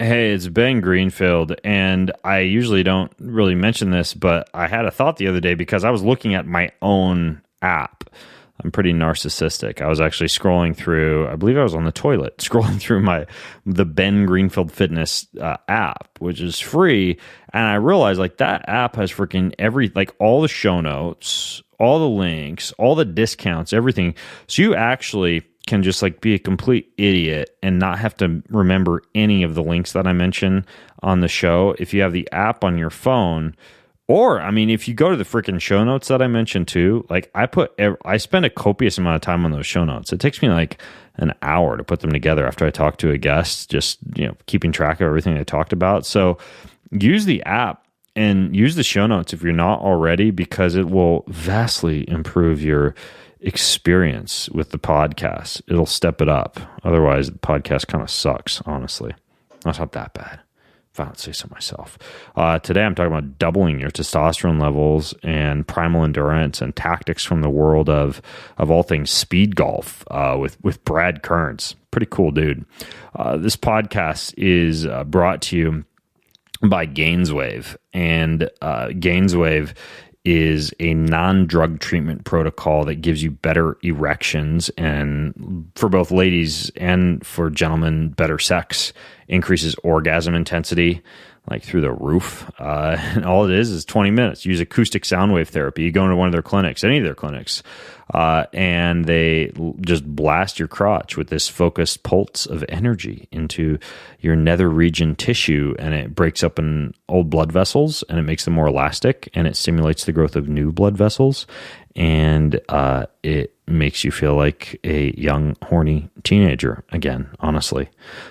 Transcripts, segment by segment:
Hey, it's Ben Greenfield, and I usually don't really mention this, but I had a thought the other day because I was looking at my own app. I'm pretty narcissistic. I was actually scrolling through, I believe I was on the toilet, scrolling through the Ben Greenfield Fitness app, which is free, and I realized like that app has freaking all the show notes, all the links, all the discounts, everything. So you actually can just like be a complete idiot and not have to remember any of the links that I mention on the show if you have the app on your phone. Or, I mean, if you go to the freaking show notes that I mentioned too, like I spend a copious amount of time on those show notes. It takes me like an hour to put them together after I talk to a guest, just, keeping track of everything I talked about. So use the app and use the show notes if you're not already, because it will vastly improve your experience with the podcast. It'll step it up. Otherwise, the podcast kind of sucks, honestly. That's not that bad, if I don't say so myself. Today, I'm talking about doubling your testosterone levels and primal endurance and tactics from the world of all things Speedgolf with Brad Kearns. Pretty cool dude. This podcast is brought to you by Gainswave, and Gainswave is a non-drug treatment protocol that gives you better erections, and for both ladies and for gentlemen, better sex, increases orgasm intensity like through the roof. And all it is 20 minutes. Use acoustic sound wave therapy. You go into one of their clinics, any of their clinics, and they just blast your crotch with this focused pulse of energy into your nether region tissue, and it breaks up in old blood vessels, and it makes them more elastic, and it stimulates the growth of new blood vessels, and it makes you feel like a young, horny teenager again, honestly.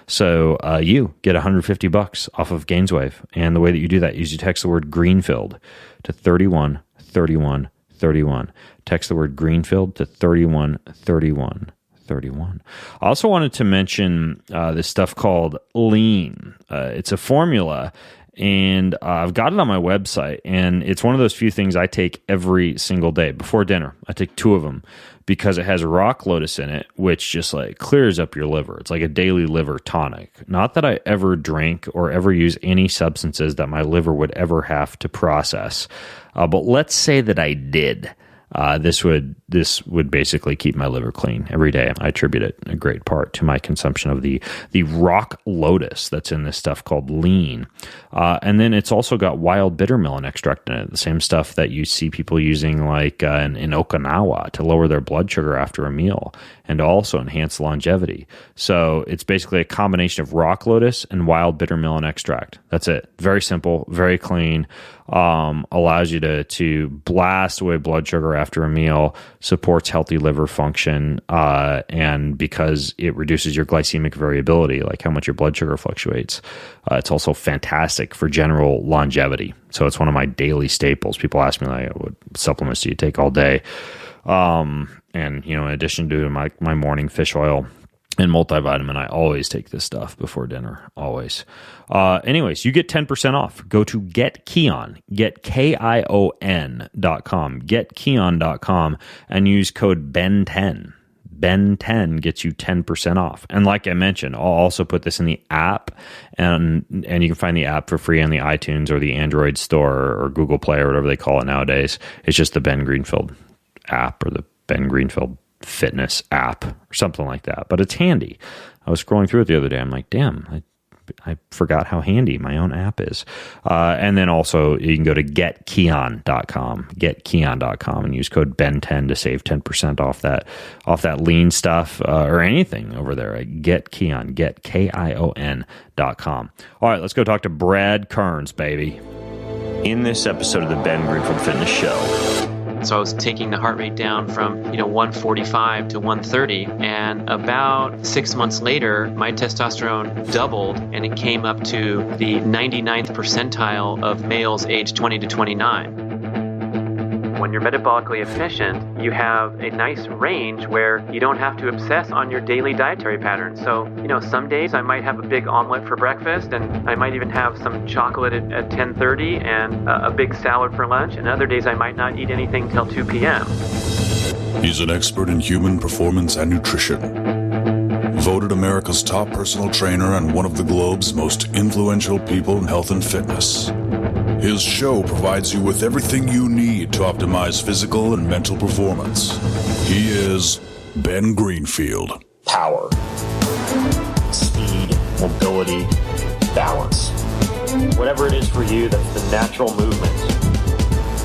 So you get $150 off of Gainswave, and the way that you do that is you text the word Greenfield to 31 31 31. Text the word Greenfield to 31 31 31. I also wanted to mention this stuff called Lean. It's a formula, and I've got it on my website, and it's one of those few things I take every single day before dinner. I take 2 of them because it has rock lotus in it, which just like clears up your liver. It's like a daily liver tonic. Not that I ever drink or ever use any substances that my liver would ever have to process, but let's say that I did. This would basically keep my liver clean every day. I attribute it a great part to my consumption of the rock lotus that's in this stuff called Lean. And then it's also got wild bitter melon extract in it, the same stuff that you see people using like in Okinawa to lower their blood sugar after a meal and also enhance longevity. So it's basically a combination of rock lotus and wild bitter melon extract. That's it. Very simple, very clean. Allows you to blast away blood sugar after a meal, supports healthy liver function, and because it reduces your glycemic variability, like how much your blood sugar fluctuates, it's also fantastic for general longevity. So it's one of my daily staples. People ask me, like, what supplements do you take all day? And in addition to my morning fish oil and multivitamin, I always take this stuff before dinner, always. Anyways, you get 10% off. Go to GetKeon, GetKion.com, GetKeon.com, and use code BEN10. BEN10 gets you 10% off. And like I mentioned, I'll also put this in the app, and you can find the app for free on the iTunes or the Android store or Google Play or whatever they call it nowadays. It's just the Ben Greenfield app or the Ben Greenfield Fitness app or something like that, but it's handy. I was scrolling through it the other day. I'm like, damn, I forgot how handy my own app is. And then also you can go to getkeon.com, and use code BEN10 to save 10% off that lean stuff or anything over there at GetKeon, GetKion.com. All right, let's go talk to Brad Kearns, baby. In this episode of the Ben Greenfield Fitness Show. So I was taking the heart rate down from 145 to 130, and about 6 months later, my testosterone doubled, and it came up to the 99th percentile of males aged 20 to 29. When you're metabolically efficient, you have a nice range where you don't have to obsess on your daily dietary patterns. So, some days I might have a big omelet for breakfast, and I might even have some chocolate at 10:30 and a big salad for lunch, and other days I might not eat anything till 2 p.m. He's an expert in human performance and nutrition. Voted America's top personal trainer and one of the globe's most influential people in health and fitness. His show provides you with everything you need to optimize physical and mental performance. He is Ben Greenfield. Power, speed, mobility, balance. Whatever it is for you, that's the natural movement.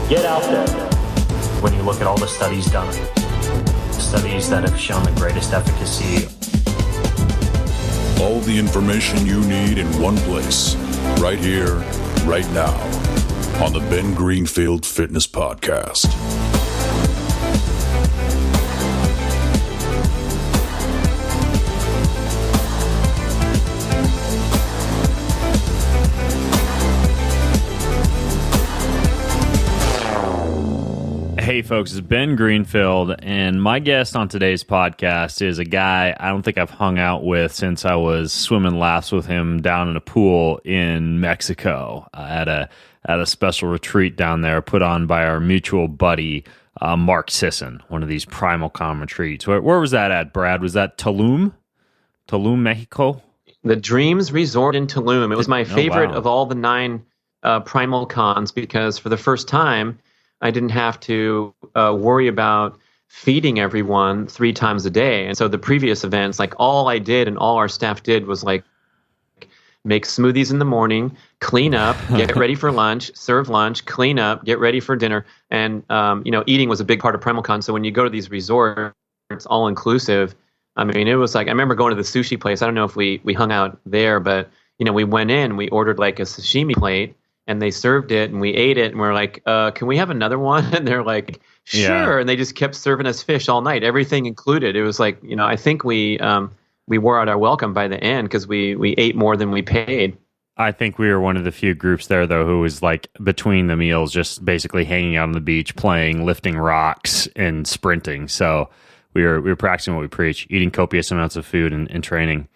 Get out there. When you look at all the studies done, studies that have shown the greatest efficacy. All the information you need in one place, right here, right now, on the Ben Greenfield Fitness Podcast. Hey folks, it's Ben Greenfield, and my guest on today's podcast is a guy I don't think I've hung out with since I was swimming laps with him down in a pool in Mexico at a special retreat down there put on by our mutual buddy Mark Sisson, one of these PrimalCon retreats. Where was that at, Brad? Was that Tulum, Mexico? The Dreams Resort in Tulum. It was my favorite of all the 9 PrimalCons because for the first time, I didn't have to worry about feeding everyone 3 times a day. And so the previous events, like all I did and all our staff did was like make smoothies in the morning, clean up, get ready for lunch, serve lunch, clean up, get ready for dinner. And, eating was a big part of PrimalCon. So when you go to these resorts, all inclusive. I mean, it was like, I remember going to the sushi place. I don't know if we hung out there, but, we went in, we ordered like a sashimi plate. And they served it, and we ate it, and we're like, can we have another one? And they're like, sure. Yeah. And they just kept serving us fish all night, everything included. It was like, I think we wore out our welcome by the end because we ate more than we paid. I think we were one of the few groups there, though, who was like between the meals, just basically hanging out on the beach, playing, lifting rocks, and sprinting. So we were practicing what we preach, eating copious amounts of food and training.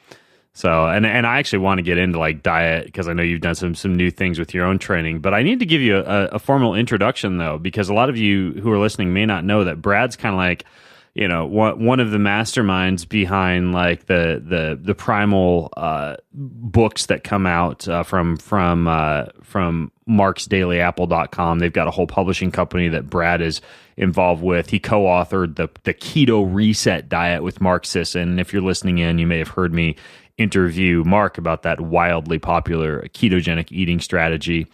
So, and I actually want to get into like diet because I know you've done some new things with your own training, but I need to give you a formal introduction though, because a lot of you who are listening may not know that Brad's kind of like, one of the masterminds behind like the primal books that come out from marksdailyapple.com. They've got a whole publishing company that Brad is involved with. He co-authored the Keto Reset Diet with Mark Sisson. And if you're listening in, you may have heard me interview Mark about that wildly popular ketogenic eating strategy.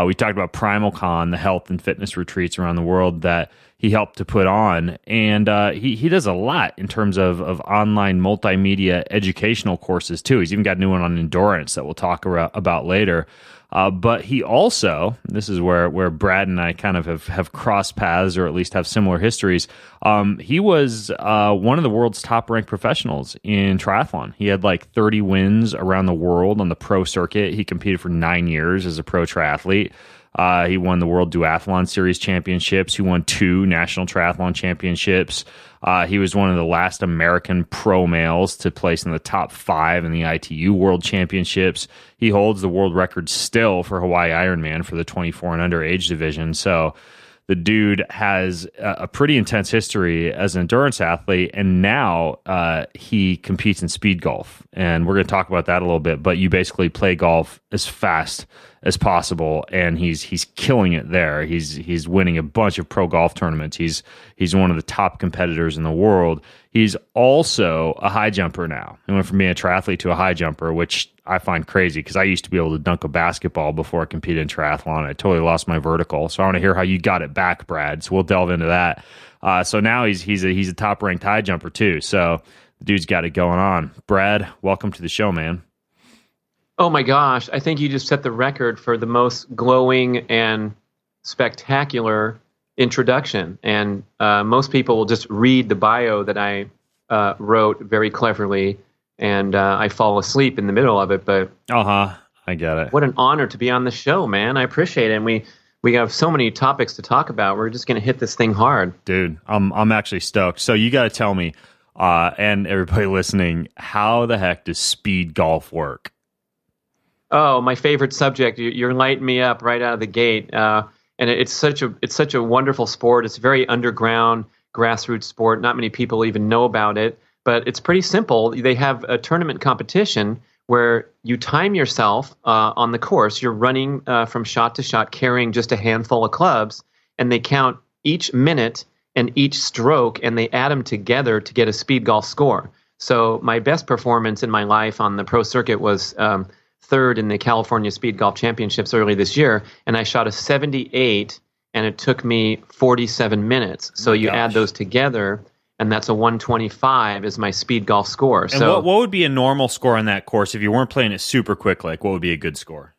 We talked about PrimalCon, the health and fitness retreats around the world that he helped to put on. And he does a lot in terms of online multimedia educational courses too. He's even got a new one on endurance that we'll talk about later. But he also, this is where Brad and I kind of have crossed paths or at least have similar histories. He was one of the world's top ranked professionals in triathlon. He had like 30 wins around the world on the pro circuit. He competed for 9 years as a pro triathlete. He won the World Duathlon Series championships. He won 2 national triathlon championships. He was one of the last American pro males to place in the top 5 in the ITU World Championships. He holds the world record still for Hawaii Ironman for the 24 and under age division. So the dude has a pretty intense history as an endurance athlete, and now he competes in Speedgolf. And we're going to talk about that a little bit, but you basically play golf as fast as possible, and he's killing it there. He's winning a bunch of pro golf tournaments. He's one of the top competitors in the world. He's also a high jumper now. He went from being a triathlete to a high jumper, which I find crazy because I used to be able to dunk a basketball before I competed in triathlon. I totally lost my vertical. So I want to hear how you got it back, Brad. So we'll delve into that. So now he's a top ranked high jumper too. So the dude's got it going on. Brad, welcome to the show, man. Oh my gosh, I think you just set the record for the most glowing and spectacular introduction. And most people will just read the bio that I wrote very cleverly, and I fall asleep in the middle of it. But I get it. What an honor to be on the show, man. I appreciate it. And we have so many topics to talk about. We're just going to hit this thing hard. Dude, I'm actually stoked. So you got to tell me, and everybody listening, how the heck does Speedgolf work? Oh, my favorite subject. You're lighting me up right out of the gate. And it's such a wonderful sport. It's a very underground, grassroots sport. Not many people even know about it. But it's pretty simple. They have a tournament competition where you time yourself on the course. You're running from shot to shot, carrying just a handful of clubs, and they count each minute and each stroke, and they add them together to get a Speedgolf score. So my best performance in my life on the pro circuit was third in the California Speedgolf Championships early this year, and I shot a 78, and it took me 47 minutes. So you add those together, and that's a 125 is my Speedgolf score. And so what would be a normal score on that course if you weren't playing it super quick? Like, what would be a good score?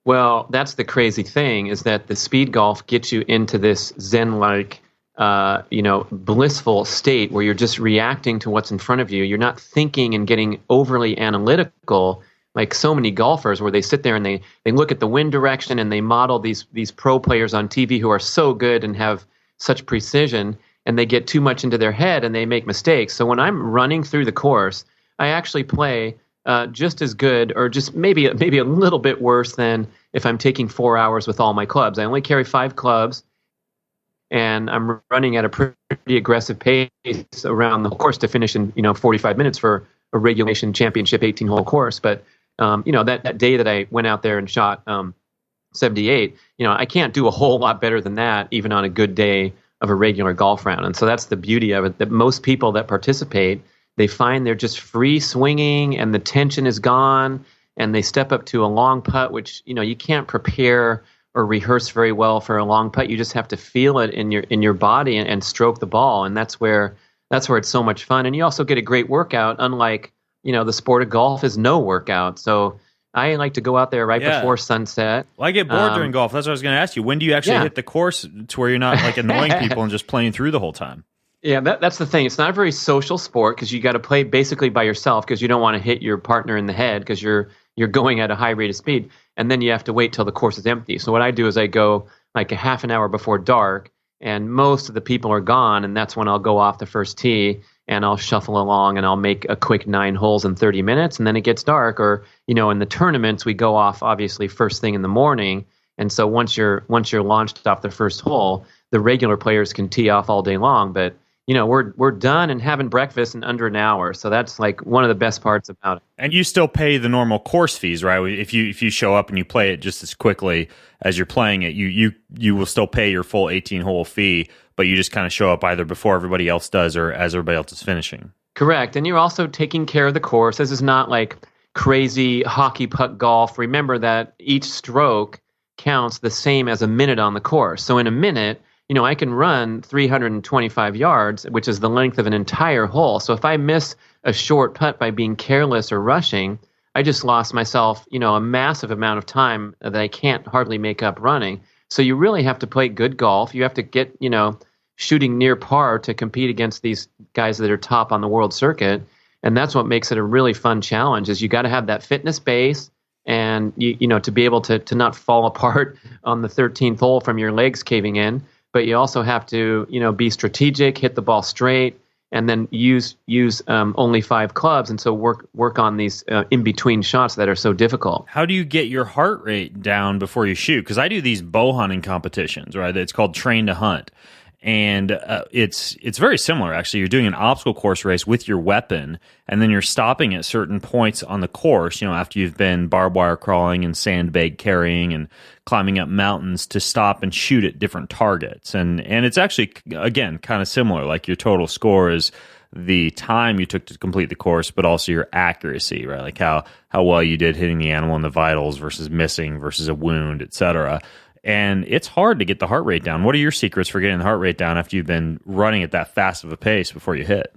Well, that's the crazy thing, is that the Speedgolf gets you into this zen-like, blissful state where you're just reacting to what's in front of you. You're not thinking and getting overly analytical like so many golfers, where they sit there and they look at the wind direction and they model these pro players on TV who are so good and have such precision, and they get too much into their head and they make mistakes. So when I'm running through the course, I actually play just as good, or just maybe a little bit worse than if I'm taking 4 hours with all my clubs. I only carry 5 clubs, and I'm running at a pretty aggressive pace around the course to finish in 45 minutes for a regulation championship 18-hole course. But that day that I went out there and shot 78, I can't do a whole lot better than that, even on a good day of a regular golf round. And so that's the beauty of it, that most people that participate, they find they're just free swinging and the tension is gone, and they step up to a long putt, which, you can't prepare or rehearse very well for a long putt. You just have to feel it in your body and stroke the ball. And that's where it's so much fun. And you also get a great workout, unlike, the sport of golf is no workout. So I like to go out there before sunset. Well, I get bored during golf. That's what I was going to ask you. When do you actually hit the course to where you're not like annoying people and just playing through the whole time? Yeah, that's the thing. It's not a very social sport, because you got to play basically by yourself, because you don't want to hit your partner in the head, because you're going at a high rate of speed, and then you have to wait till the course is empty. So what I do is I go like a half an hour before dark, and most of the people are gone, and that's when I'll go off the first tee, and I'll shuffle along, and I'll make a quick 9 holes in 30 minutes, and then it gets dark. Or, in the tournaments, we go off obviously first thing in the morning, and so once you're launched off the first hole, the regular players can tee off all day long, but we're done and having breakfast in under an hour. So that's like one of the best parts about it. And you still pay the normal course fees, right? If you show up and you play it just as quickly as you're playing it, you will still pay your full 18-hole fee, but you just kind of show up either before everybody else does or as everybody else is finishing. Correct. And you're also taking care of the course. This is not like crazy hockey puck golf. Remember that each stroke counts the same as a minute on the course. So in a minute, I can run 325 yards, which is the length of an entire hole. So if I miss a short putt by being careless or rushing, I just lost myself, a massive amount of time that I can't hardly make up running. So you really have to play good golf. You have to get, shooting near par to compete against these guys that are top on the world circuit. And that's what makes it a really fun challenge, is you got to have that fitness base, and, to be able to not fall apart on the 13th hole from your legs caving in. But you also have to, be strategic, hit the ball straight, and then use only 5 clubs, and so work on these in between shots that are so difficult. How do you get your heart rate down before you shoot? Because I do these bow hunting competitions, right? It's called Train to Hunt, and it's very similar actually. You're doing an obstacle course race with your weapon, and then you're stopping at certain points on the course. After you've been barbed wire crawling and sandbag carrying and climbing up mountains, to stop and shoot at different targets. And it's actually, again, kind of similar. Like your total score is the time you took to complete the course, but also your accuracy, right? Like how well you did hitting the animal in the vitals versus missing versus a wound, etc. And it's hard to get the heart rate down. What are your secrets for getting the heart rate down after you've been running at that fast of a pace before you hit?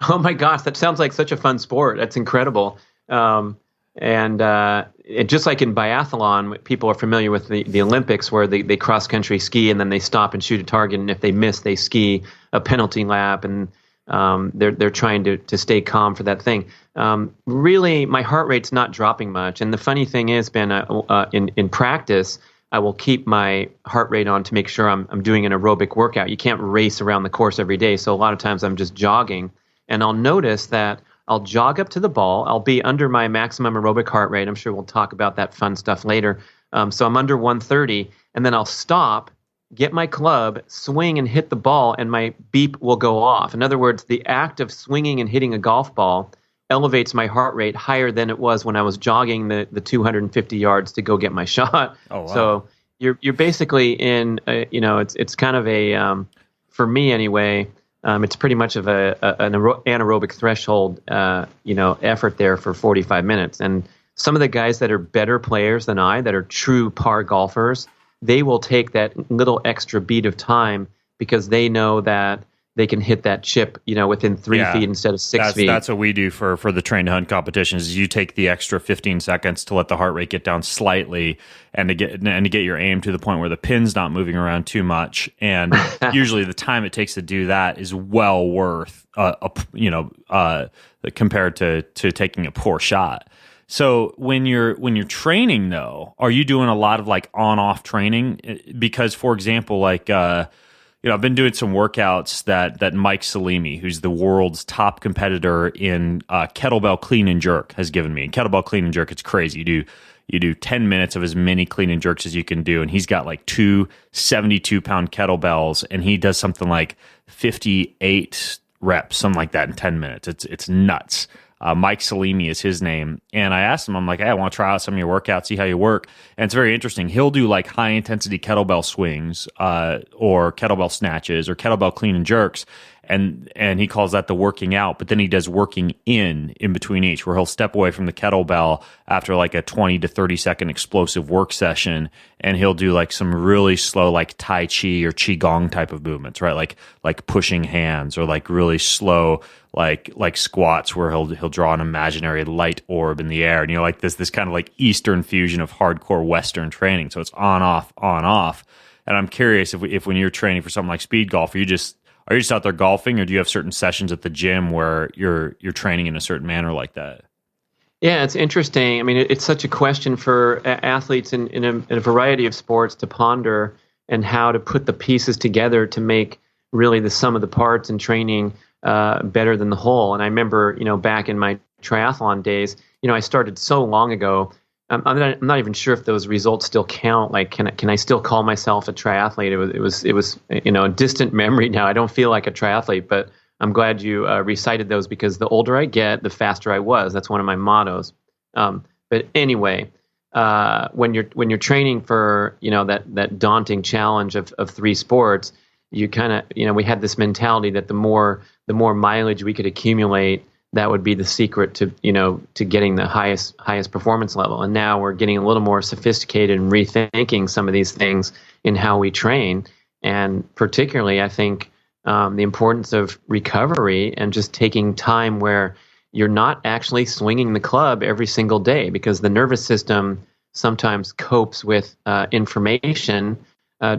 Oh my gosh, that sounds like such a fun sport. That's incredible. And just like in biathlon, people are familiar with the Olympics, where they cross-country ski and then they stop and shoot a target, and if they miss, they ski a penalty lap, and they're trying to stay calm for that thing. Really, my heart rate's not dropping much. And the funny thing is, Ben, in practice, I will keep my heart rate on to make sure I'm doing an aerobic workout. You can't race around the course every day, so a lot of times I'm just jogging, and I'll notice that I'll jog up to the ball. I'll be under my maximum aerobic heart rate. I'm sure we'll talk about that fun stuff later. So I'm under 130, and then I'll stop, get my club, swing and hit the ball, and my beep will go off. In other words, the act of swinging and hitting a golf ball elevates my heart rate higher than it was when I was jogging the 250 yards to go get my shot. Oh, wow. So you're basically in, it's kind of a, for me anyway, it's pretty much of an anaerobic threshold, effort there for 45 minutes. And some of the guys that are better players than I, that are true par golfers, they will take that little extra beat of time because they know that they can hit that chip, within 3 feet instead of 6 feet. That's what we do for the train to hunt competitions. Is you take the extra 15 seconds to let the heart rate get down slightly, and to get your aim to the point where the pin's not moving around too much. And usually, the time it takes to do that is well worth, compared to taking a poor shot. So when you're training though, are you doing a lot of like on-off training? Because, for example, I've been doing some workouts that Mike Salimi, who's the world's top competitor in kettlebell clean and jerk, has given me. And kettlebell clean and jerk, it's crazy. You do 10 minutes of as many clean and jerks as you can do, and he's got like 2 72-pound kettlebells, and he does something like 58 reps, something like that, in 10 minutes. It's nuts. Mike Salimi is his name. And I asked him, I'm like, hey, I want to try out some of your workouts, see how you work. And it's very interesting. He'll do like high intensity kettlebell swings, or kettlebell snatches, or kettlebell clean and jerks. And he calls that the working out, but then he does working in between each, where he'll step away from the kettlebell after like a 20 to 30 second explosive work session, and he'll do like some really slow, like Tai Chi or Qigong type of movements, right? Like pushing hands, or like really slow, like squats, where he'll draw an imaginary light orb in the air, and like this kind of like Eastern fusion of hardcore Western training. So it's on off. And I'm curious if when you're training for something like Speedgolf, are you just out there golfing, or do you have certain sessions at the gym where you're training in a certain manner like that? Yeah, it's interesting. I mean, it's such a question for athletes in a variety of sports to ponder, and how to put the pieces together to make really the sum of the parts in training better than the whole. And I remember, back in my triathlon days, I started so long ago. I'm not even sure if those results still count. Like, can I still call myself a triathlete? It was a distant memory now. I don't feel like a triathlete, but I'm glad you recited those, because the older I get, the faster I was. That's one of my mottos. But anyway, when you're training for that daunting challenge of 3 sports, you kind of we had this mentality that the more mileage we could accumulate, that would be the secret to getting the highest performance level. And now we're getting a little more sophisticated and rethinking some of these things in how we train. And particularly, I think the importance of recovery and just taking time where you're not actually swinging the club every single day, because the nervous system sometimes copes with information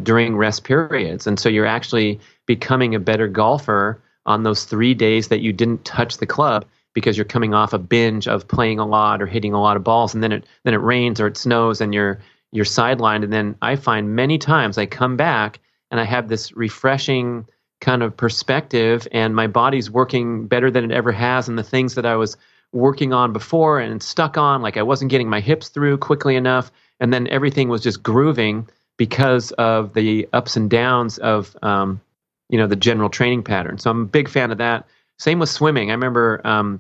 during rest periods. And so you're actually becoming a better golfer on those 3 days that you didn't touch the club, because you're coming off a binge of playing a lot or hitting a lot of balls, and then it rains or it snows and you're sidelined. And then I find many times I come back and I have this refreshing kind of perspective, and my body's working better than it ever has. And the things that I was working on before and stuck on, like I wasn't getting my hips through quickly enough, and then everything was just grooving because of the ups and downs of the general training pattern. So I'm a big fan of that. Same with swimming. I remember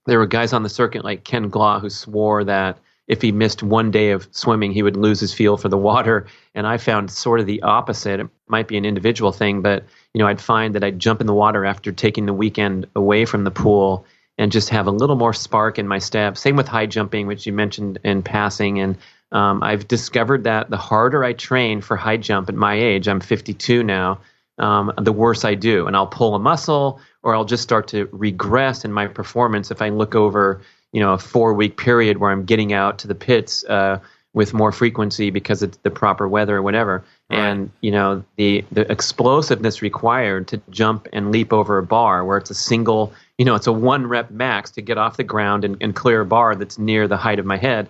there were guys on the circuit like Ken Glaw who swore that if he missed one day of swimming, he would lose his feel for the water. And I found sort of the opposite. It might be an individual thing, but I'd find that I'd jump in the water after taking the weekend away from the pool and just have a little more spark in my step. Same with high jumping, which you mentioned in passing. And I've discovered that the harder I train for high jump at my age, I'm 52 now, the worse I do. And I'll pull a muscle, or I'll just start to regress in my performance if I look over, a 4-week period where I'm getting out to the pits with more frequency because it's the proper weather or whatever. Right. And, the explosiveness required to jump and leap over a bar where it's a single, it's a 1 rep max to get off the ground and clear a bar that's near the height of my head.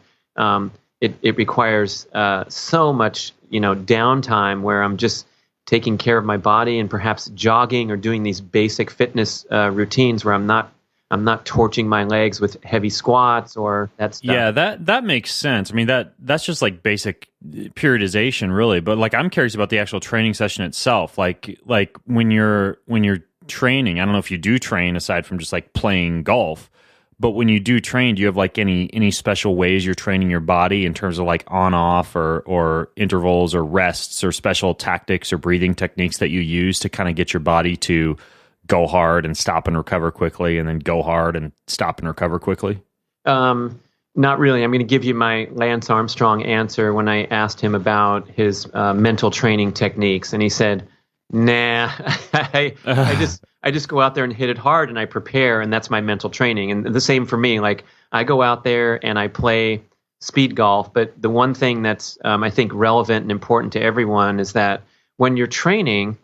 It requires so much, downtime where I'm just taking care of my body and perhaps jogging or doing these basic fitness routines where I'm not I'm not torching my legs with heavy squats or that stuff. Yeah, that makes sense. I mean, that's just like basic periodization, really. But like, I'm curious about the actual training session itself. Like when you're training, I don't know if you do train aside from just like playing golf, but when you do train, do you have like any special ways you're training your body in terms of like on off or intervals or rests or special tactics or breathing techniques that you use to kind of get your body to go hard and stop and recover quickly, and then go hard and stop and recover quickly? Not really. I'm going to give you my Lance Armstrong answer when I asked him about his mental training techniques, and he said, "Nah, I just go out there and hit it hard, and I prepare, and that's my mental training." And the same for me. Like, I go out there and I play speed golf, but the one thing that's I think relevant and important to everyone is that when you're training,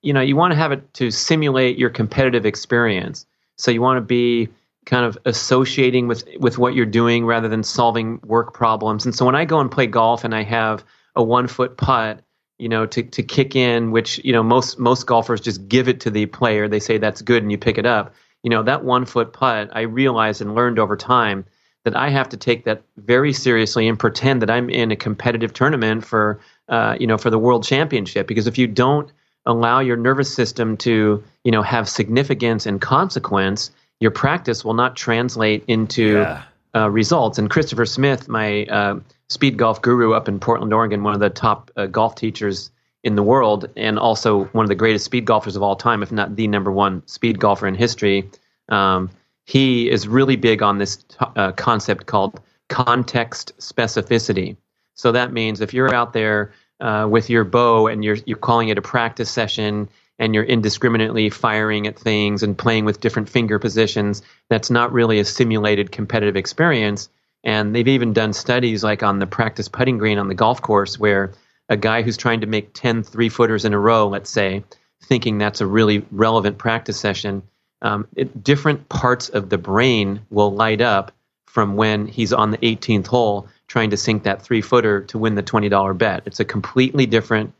you want to have it to simulate your competitive experience. So you want to be kind of associating with what you're doing rather than solving work problems. And so when I go and play golf and I have a 1-foot putt, to kick in, which, most golfers just give it to the player. They say that's good and you pick it up. That 1-foot putt, I realized and learned over time that I have to take that very seriously and pretend that I'm in a competitive tournament for the world championship. Because if you don't allow your nervous system to, have significance and consequence, your practice will not translate into results. And Christopher Smith, my speed golf guru up in Portland, Oregon, one of the top golf teachers in the world, and also one of the greatest speed golfers of all time, if not the number one speed golfer in history, he is really big on this concept called context specificity. So that means if you're out there with your bow and you're calling it a practice session and you're indiscriminately firing at things and playing with different finger positions, that's not really a simulated competitive experience. And they've even done studies like on the practice putting green on the golf course where a guy who's trying to make 10 3-footers in a row, let's say, thinking that's a really relevant practice session, different parts of the brain will light up from when he's on the 18th hole trying to sink that 3-footer to win the $20 bet. It's a completely different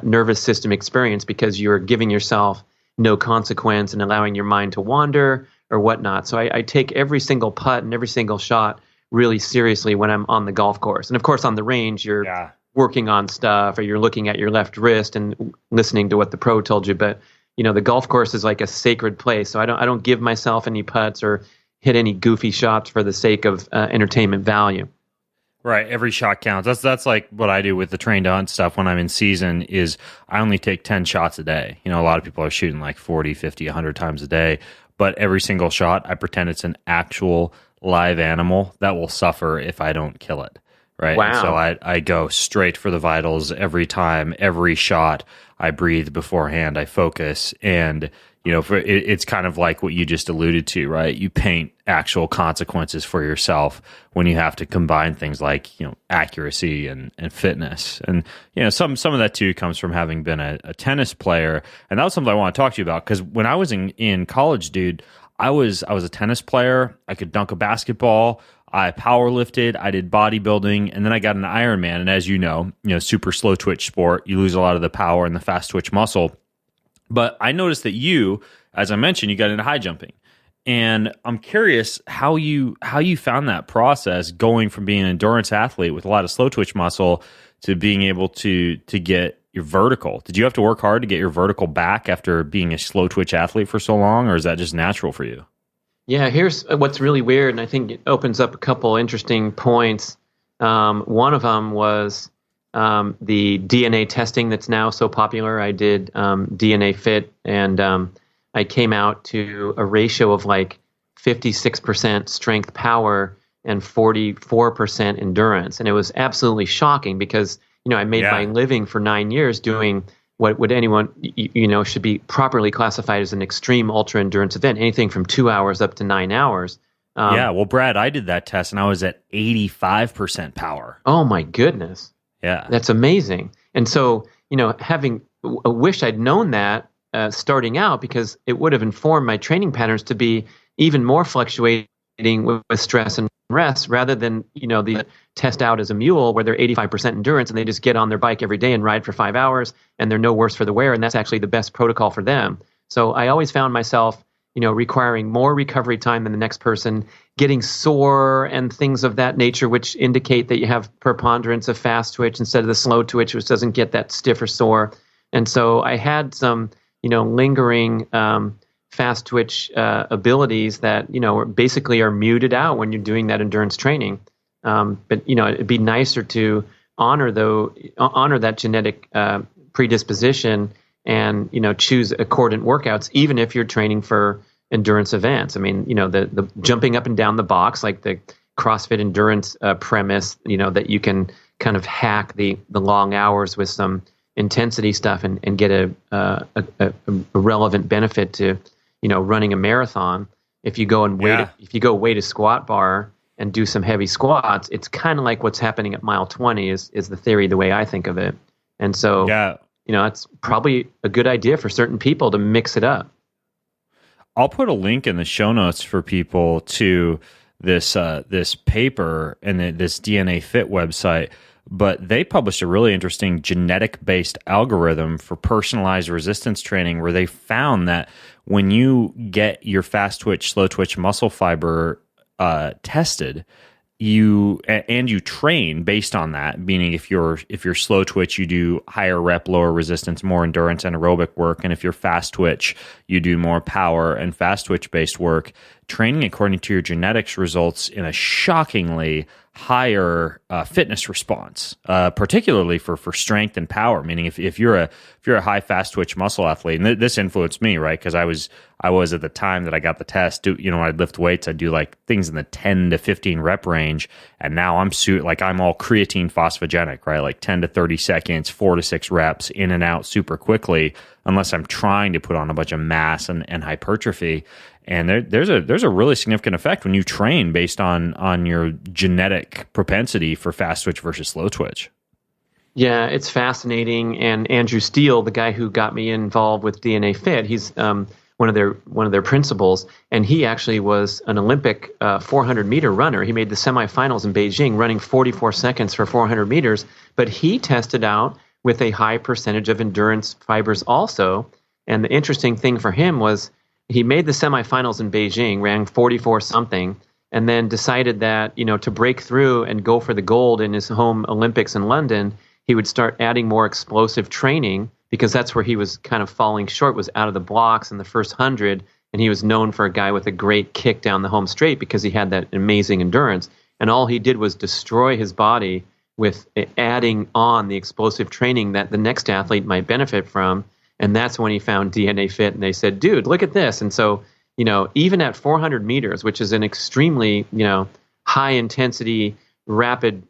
nervous system experience because you're giving yourself no consequence and allowing your mind to wander or whatnot. So I take every single putt and every single shot really seriously when I'm on the golf course. And of course, on the range, you're working on stuff or you're looking at your left wrist and listening to what the pro told you. But, the golf course is like a sacred place. So I don't give myself any putts or hit any goofy shots for the sake of entertainment value. Right. Every shot counts. That's like what I do with the train to hunt stuff when I'm in season is I only take 10 shots a day. A lot of people are shooting like 40, 50, 100 times a day, but every single shot, I pretend it's an actual live animal that will suffer if I don't kill it. Right. Wow. And so I go straight for the vitals every time, every shot. I breathe beforehand. I focus. And, it's kind of like what you just alluded to, right? You paint actual consequences for yourself when you have to combine things like, accuracy and fitness. And, some of that too comes from having been a tennis player. And that was something I want to talk to you about because when I was in college, dude, I was a tennis player. I could dunk a basketball. I power lifted, I did bodybuilding, and then I got an Ironman. And as you know, super slow twitch sport, you lose a lot of the power and the fast twitch muscle. But I noticed that you, as I mentioned, you got into high jumping. And I'm curious how you found that process going from being an endurance athlete with a lot of slow twitch muscle to being able to get your vertical. Did you have to work hard to get your vertical back after being a slow twitch athlete for so long, or is that just natural for you? Yeah, here's what's really weird, and I think it opens up a couple interesting points. One of them was the DNA testing that's now so popular. I did DNA Fit, and I came out to a ratio of like 56% strength power and 44% endurance. And it was absolutely shocking because, I made my living for 9 years doing what would anyone, should be properly classified as an extreme ultra endurance event, anything from 2 hours up to 9 hours. Well, Brad, I did that test and I was at 85% power. Oh my goodness. Yeah. That's amazing. And so, I wish I'd known that starting out because it would have informed my training patterns to be even more fluctuating with stress and rest rather than, the test out as a mule where they're 85% endurance and they just get on their bike every day and ride for 5 hours and they're no worse for the wear. And that's actually the best protocol for them. So I always found myself requiring more recovery time than the next person, getting sore and things of that nature, which indicate that you have preponderance of fast twitch instead of the slow twitch, which doesn't get that stiff or sore. And so I had some, lingering fast twitch abilities that, basically are muted out when you're doing that endurance training. But, it'd be nicer to honor that genetic predisposition and, choose accordant workouts, even if you're training for endurance events. I mean, the jumping up and down the box, like the CrossFit endurance premise, that you can kind of hack the long hours with some intensity stuff and get a relevant benefit to, running a marathon. If you go and weight a squat bar and do some heavy squats, it's kind of like what's happening at mile 20 is the theory, the way I think of it. And so, it's probably a good idea for certain people to mix it up. I'll put a link in the show notes for people to this paper and this DNA Fit website, but they published a really interesting genetic-based algorithm for personalized resistance training where they found that when you get your fast twitch, slow twitch muscle fiber tested, you train based on that, meaning if you're slow twitch, you do higher rep, lower resistance, more endurance and aerobic work, and if you're fast twitch, you do more power and fast twitch based work. Training according to your genetics results in a shockingly higher fitness response, particularly for strength and power. Meaning, if you're a high fast twitch muscle athlete, and this influenced me, right? Because I was at the time that I got the test. When I'd lift weights, I'd do like things in the 10 to 15 rep range, and now I'm all creatine phosphogenic, right? Like 10 to 30 seconds, 4 to 6 reps, in and out super quickly, unless I'm trying to put on a bunch of mass and hypertrophy. And there's a really significant effect when you train based on your genetic propensity for fast twitch versus slow twitch. Yeah, it's fascinating. And Andrew Steele, the guy who got me involved with DNA Fit, he's one of their principals, and he actually was an Olympic 400 meter runner. He made the semifinals in Beijing, running 44 seconds for 400 meters. But he tested out with a high percentage of endurance fibers also. And the interesting thing for him was, he made the semifinals in Beijing, ran 44 something, and then decided that, to break through and go for the gold in his home Olympics in London, he would start adding more explosive training, because that's where he was kind of falling short, was out of the blocks in the first 100, and he was known for a guy with a great kick down the home straight because he had that amazing endurance. And all he did was destroy his body with adding on the explosive training that the next athlete might benefit from. And that's when he found DNA Fit, and they said, dude, look at this. And so, even at 400 meters, which is an extremely, high intensity, rapid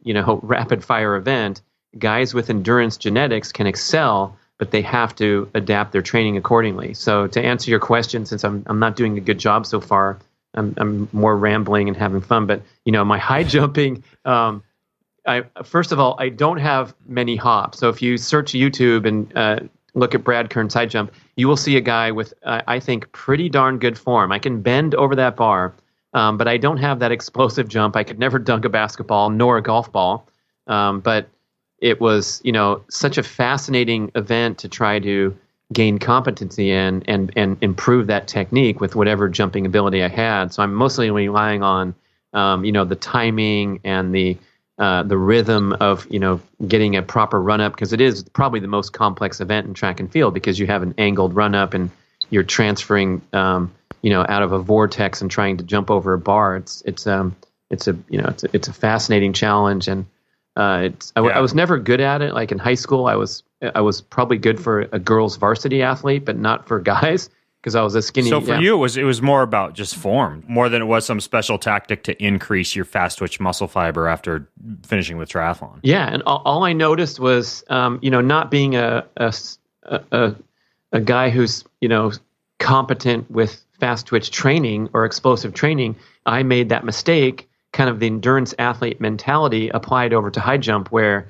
fire event, guys with endurance genetics can excel, but they have to adapt their training accordingly. So to answer your question, since I'm not doing a good job so far, I'm more rambling and having fun, but, my high jumping, first of all, I don't have many hops. So if you search YouTube and, look at Brad Kearns high jump, you will see a guy with, I think, pretty darn good form. I can bend over that bar, but I don't have that explosive jump. I could never dunk a basketball nor a golf ball. But it was, such a fascinating event to try to gain competency in and improve that technique with whatever jumping ability I had. So I'm mostly relying on, the timing and the rhythm of, getting a proper run up, because it is probably the most complex event in track and field, because you have an angled run up and you're transferring, out of a vortex and trying to jump over a bar. It's a fascinating challenge. And, I was never good at it. Like in high school, I was probably good for a girls varsity athlete, but not for guys, because I was a skinny. So for you, it was more about just form, more than it was some special tactic to increase your fast twitch muscle fiber after finishing with triathlon. Yeah, and all I noticed was, not being a guy who's competent with fast twitch training or explosive training. I made that mistake, kind of the endurance athlete mentality applied over to high jump, where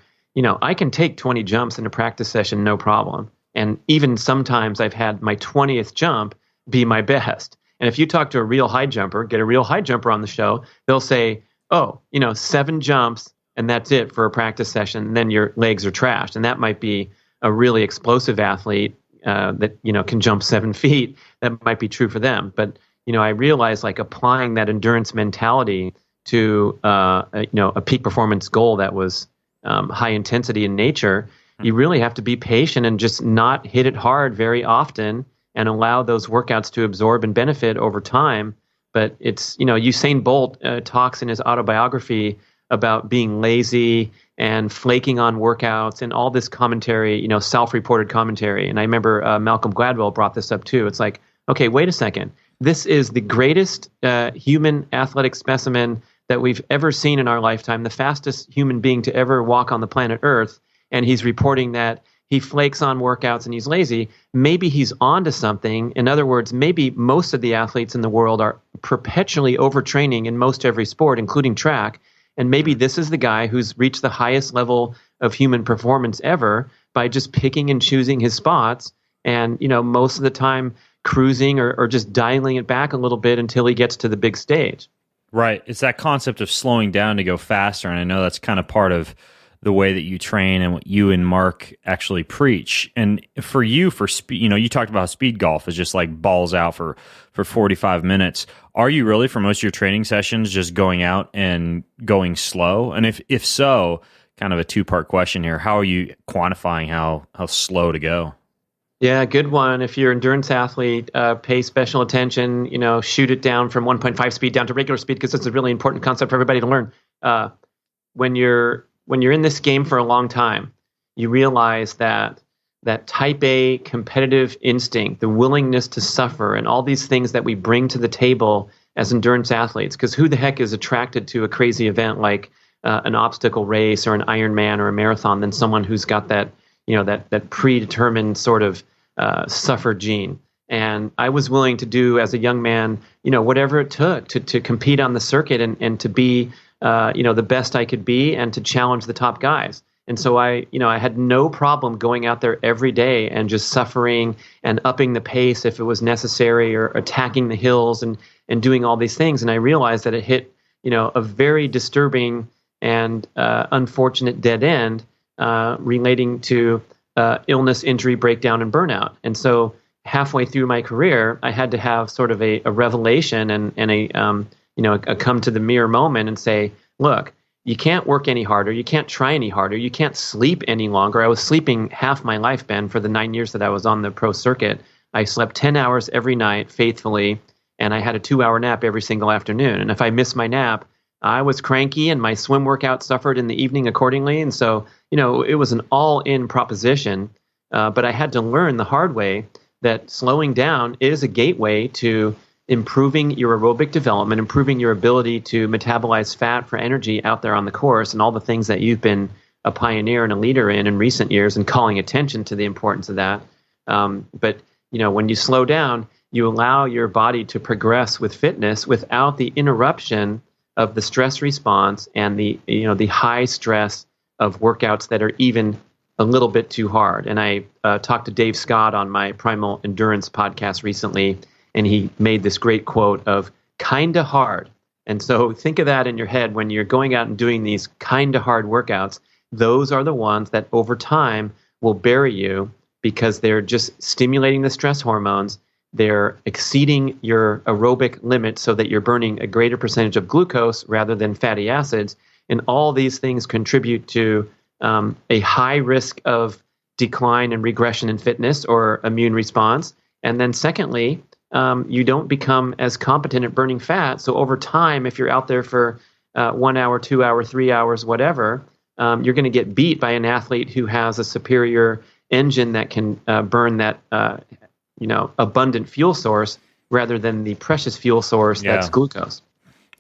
I can take 20 jumps in a practice session, no problem. And even sometimes I've had my 20th jump be my best. And if you talk to a real high jumper, get a real high jumper on the show, they'll say, 7 jumps and that's it for a practice session. And then your legs are trashed. And that might be a really explosive athlete, that can jump 7 feet, that might be true for them. But I realized like applying that endurance mentality to a peak performance goal that was high intensity in nature, you really have to be patient and just not hit it hard very often and allow those workouts to absorb and benefit over time. But it's, Usain Bolt talks in his autobiography about being lazy and flaking on workouts and all this commentary, self-reported commentary. And I remember Malcolm Gladwell brought this up too. It's like, okay, wait a second. This is the greatest human athletic specimen that we've ever seen in our lifetime, the fastest human being to ever walk on the planet Earth. And he's reporting that he flakes on workouts and he's lazy. Maybe he's onto something. In other words, maybe most of the athletes in the world are perpetually overtraining in most every sport, including track. And maybe this is the guy who's reached the highest level of human performance ever by just picking and choosing his spots and, most of the time cruising or just dialing it back a little bit until he gets to the big stage. Right. It's that concept of slowing down to go faster. And I know that's kind of part of the way that you train and what you and Mark actually preach. And for you, for speed, you talked about how Speedgolf is just like balls out for 45 minutes. Are you really, for most of your training sessions, just going out and going slow? And if so, kind of a two-part question here, how are you quantifying how slow to go? Yeah, good one. If you're an endurance athlete, pay special attention, shoot it down from 1.5 speed down to regular speed, because it's a really important concept for everybody to learn. When you're in this game for a long time, you realize that type A competitive instinct, the willingness to suffer, and all these things that we bring to the table as endurance athletes, because who the heck is attracted to a crazy event like an obstacle race or an Ironman or a marathon than someone who's got that, that predetermined sort of suffer gene. And I was willing to do as a young man, whatever it took to compete on the circuit and to be, the best I could be and to challenge the top guys. And so I had no problem going out there every day and just suffering and upping the pace if it was necessary, or attacking the hills and doing all these things. And I realized that it hit, a very disturbing and unfortunate dead end relating to illness, injury, breakdown, and burnout. And so halfway through my career, I had to have sort of a revelation and a come to the mirror moment and say, look, you can't work any harder. You can't try any harder. You can't sleep any longer. I was sleeping half my life, Ben, for the 9 years that I was on the pro circuit. I slept 10 hours every night faithfully, and I had a 2-hour nap every single afternoon. And if I missed my nap, I was cranky, and my swim workout suffered in the evening accordingly. And so, it was an all-in proposition. But I had to learn the hard way that slowing down is a gateway to improving your aerobic development, improving your ability to metabolize fat for energy out there on the course, and all the things that you've been a pioneer and a leader in recent years, and calling attention to the importance of that. But when you slow down, you allow your body to progress with fitness without the interruption of the stress response and the high stress of workouts that are even a little bit too hard. And I talked to Dave Scott on my Primal Endurance podcast recently, and he made this great quote of "kinda hard." And so think of that in your head when you're going out and doing these kinda hard workouts. Those are the ones that over time will bury you, because they're just stimulating the stress hormones. They're exceeding your aerobic limit so that you're burning a greater percentage of glucose rather than fatty acids. And all these things contribute to a high risk of decline and regression in fitness or immune response. And then secondly, you don't become as competent at burning fat. So over time, if you're out there for 1 hour, 2 hours, 3 hours, whatever, you're going to get beat by an athlete who has a superior engine that can burn that abundant fuel source rather than the precious fuel source that's glucose.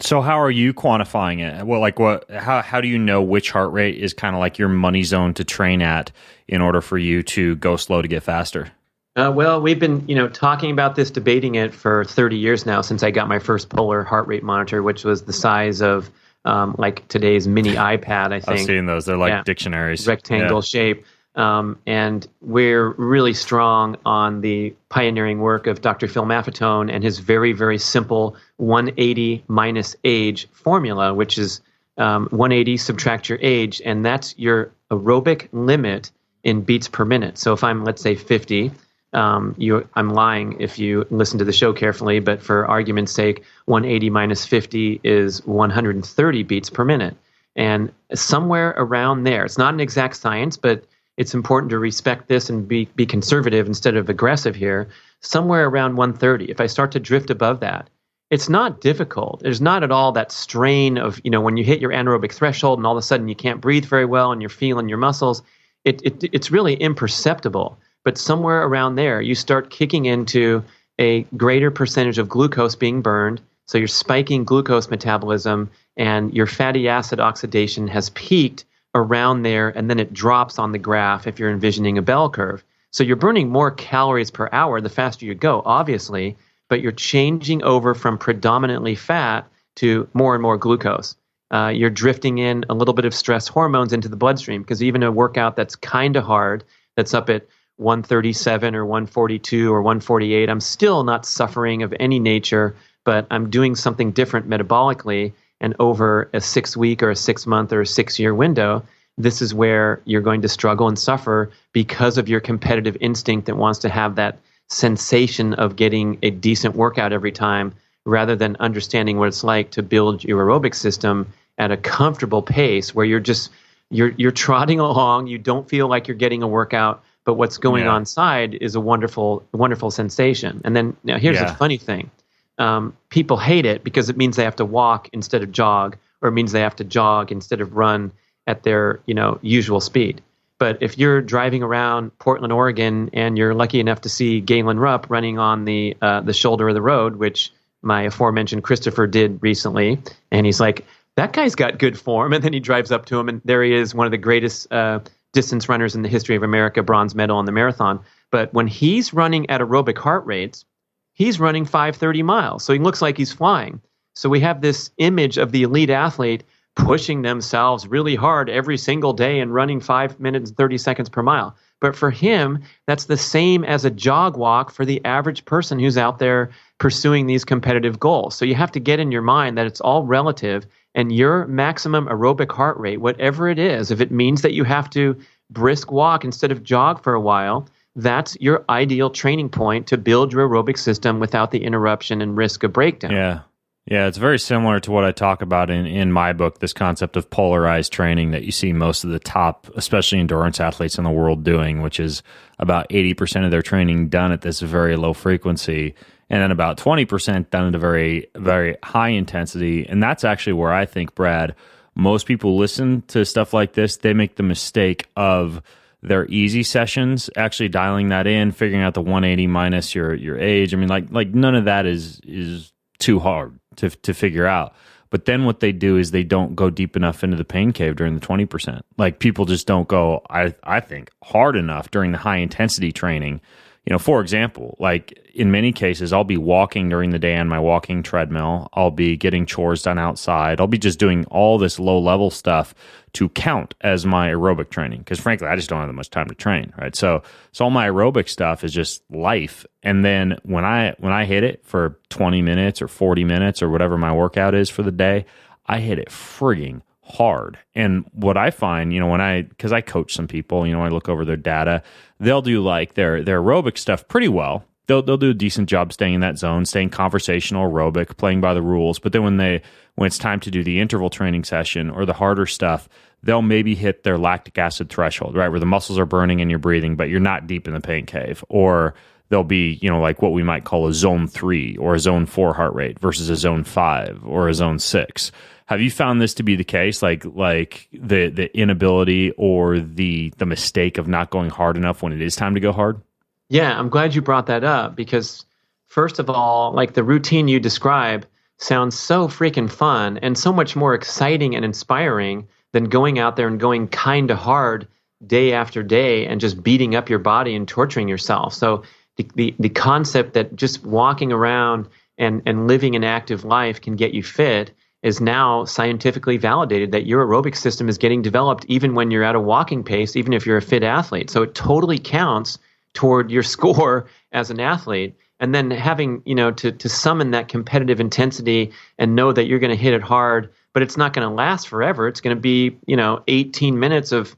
So how are you quantifying it? Well, how do you know which heart rate is kind of like your money zone to train at in order for you to go slow to get faster? Well, we've been, talking about this, debating it for 30 years now, since I got my first polar heart rate monitor, which was the size of like today's mini iPad, I think. I've seen those. They're like dictionaries. Rectangle shape. And we're really strong on the pioneering work of Dr. Phil Maffetone and his very, very simple 180 minus age formula, which is 180 subtract your age, and that's your aerobic limit in beats per minute. So if I'm, let's say, 50, I'm lying if you listen to the show carefully, but for argument's sake, 180 minus 50 is 130 beats per minute. And somewhere around there, it's not an exact science, but it's important to respect this and be conservative instead of aggressive here. Somewhere around 130, if I start to drift above that, it's not difficult. There's not at all that strain of, when you hit your anaerobic threshold and all of a sudden you can't breathe very well and you're feeling your muscles. It's really imperceptible. But somewhere around there, you start kicking into a greater percentage of glucose being burned. So you're spiking glucose metabolism and your fatty acid oxidation has peaked around there, and then it drops on the graph if you're envisioning a bell curve. So you're burning more calories per hour the faster you go, obviously, but you're changing over from predominantly fat to more and more glucose. You're drifting in a little bit of stress hormones into the bloodstream, because even a workout that's kind of hard, that's up at 137 or 142 or 148, I'm still not suffering of any nature, but I'm doing something different metabolically. And over a 6-week or a 6-month or a 6-year window, this is where you're going to struggle and suffer because of your competitive instinct that wants to have that sensation of getting a decent workout every time, rather than understanding what it's like to build your aerobic system at a comfortable pace where you're trotting along, you don't feel like you're getting a workout, but what's going on inside is a wonderful, wonderful sensation. And then now here's the funny thing. People hate it because it means they have to walk instead of jog, or it means they have to jog instead of run at their usual speed. But if you're driving around Portland, Oregon, and you're lucky enough to see Galen Rupp running on the shoulder of the road, which my aforementioned Christopher did recently, and he's like, that guy's got good form, and then he drives up to him, and there he is, one of the greatest distance runners in the history of America, bronze medal on the marathon. But when he's running at aerobic heart rates, he's running 530 miles. So he looks like he's flying. So we have this image of the elite athlete pushing themselves really hard every single day and running 5 minutes and 30 seconds per mile. But for him, that's the same as a jog walk for the average person who's out there pursuing these competitive goals. So you have to get in your mind that it's all relative, and your maximum aerobic heart rate, whatever it is, if it means that you have to brisk walk instead of jog for a while, that's your ideal training point to build your aerobic system without the interruption and risk of breakdown. Yeah, it's very similar to what I talk about in my book, this concept of polarized training that you see most of the top, especially endurance athletes in the world doing, which is about 80% of their training done at this very low frequency, and then about 20% done at a very, very high intensity. And that's actually where I think, Brad, most people listen to stuff like this, they make the mistake of their easy sessions, actually dialing that in, figuring out the 180 minus your age. I mean, like none of that is too hard to figure out. But then what they do is they don't go deep enough into the pain cave during the 20%. Like, people just don't go, I think, hard enough during the high intensity training. For example, like in many cases, I'll be walking during the day on my walking treadmill. I'll be getting chores done outside. I'll be just doing all this low level stuff to count as my aerobic training. Because frankly, I just don't have that much time to train, right? So all my aerobic stuff is just life. And then when I hit it for 20 minutes or 40 minutes or whatever my workout is for the day, I hit it frigging hard. And what I find, because I coach some people, I look over their data, they'll do like their aerobic stuff pretty well. They'll do a decent job staying in that zone, staying conversational aerobic, playing by the rules. But then when it's time to do the interval training session or the harder stuff, they'll maybe hit their lactic acid threshold, right, where the muscles are burning and you're breathing, but you're not deep in the pain cave. Or they'll be, like what we might call a zone 3 or a zone 4 heart rate versus a zone 5 or a zone 6. Have you found this to be the case, like the inability or the mistake of not going hard enough when it is time to go hard? Yeah, I'm glad you brought that up, because first of all, like, the routine you describe sounds so freaking fun and so much more exciting and inspiring than going out there and going kind of hard day after day and just beating up your body and torturing yourself. So the concept that just walking around and living an active life can get you fit is now scientifically validated, that your aerobic system is getting developed even when you're at a walking pace, even if you're a fit athlete. So it totally counts toward your score as an athlete. And then having, to summon that competitive intensity and know that you're going to hit it hard, but it's not going to last forever. It's going to be, 18 minutes of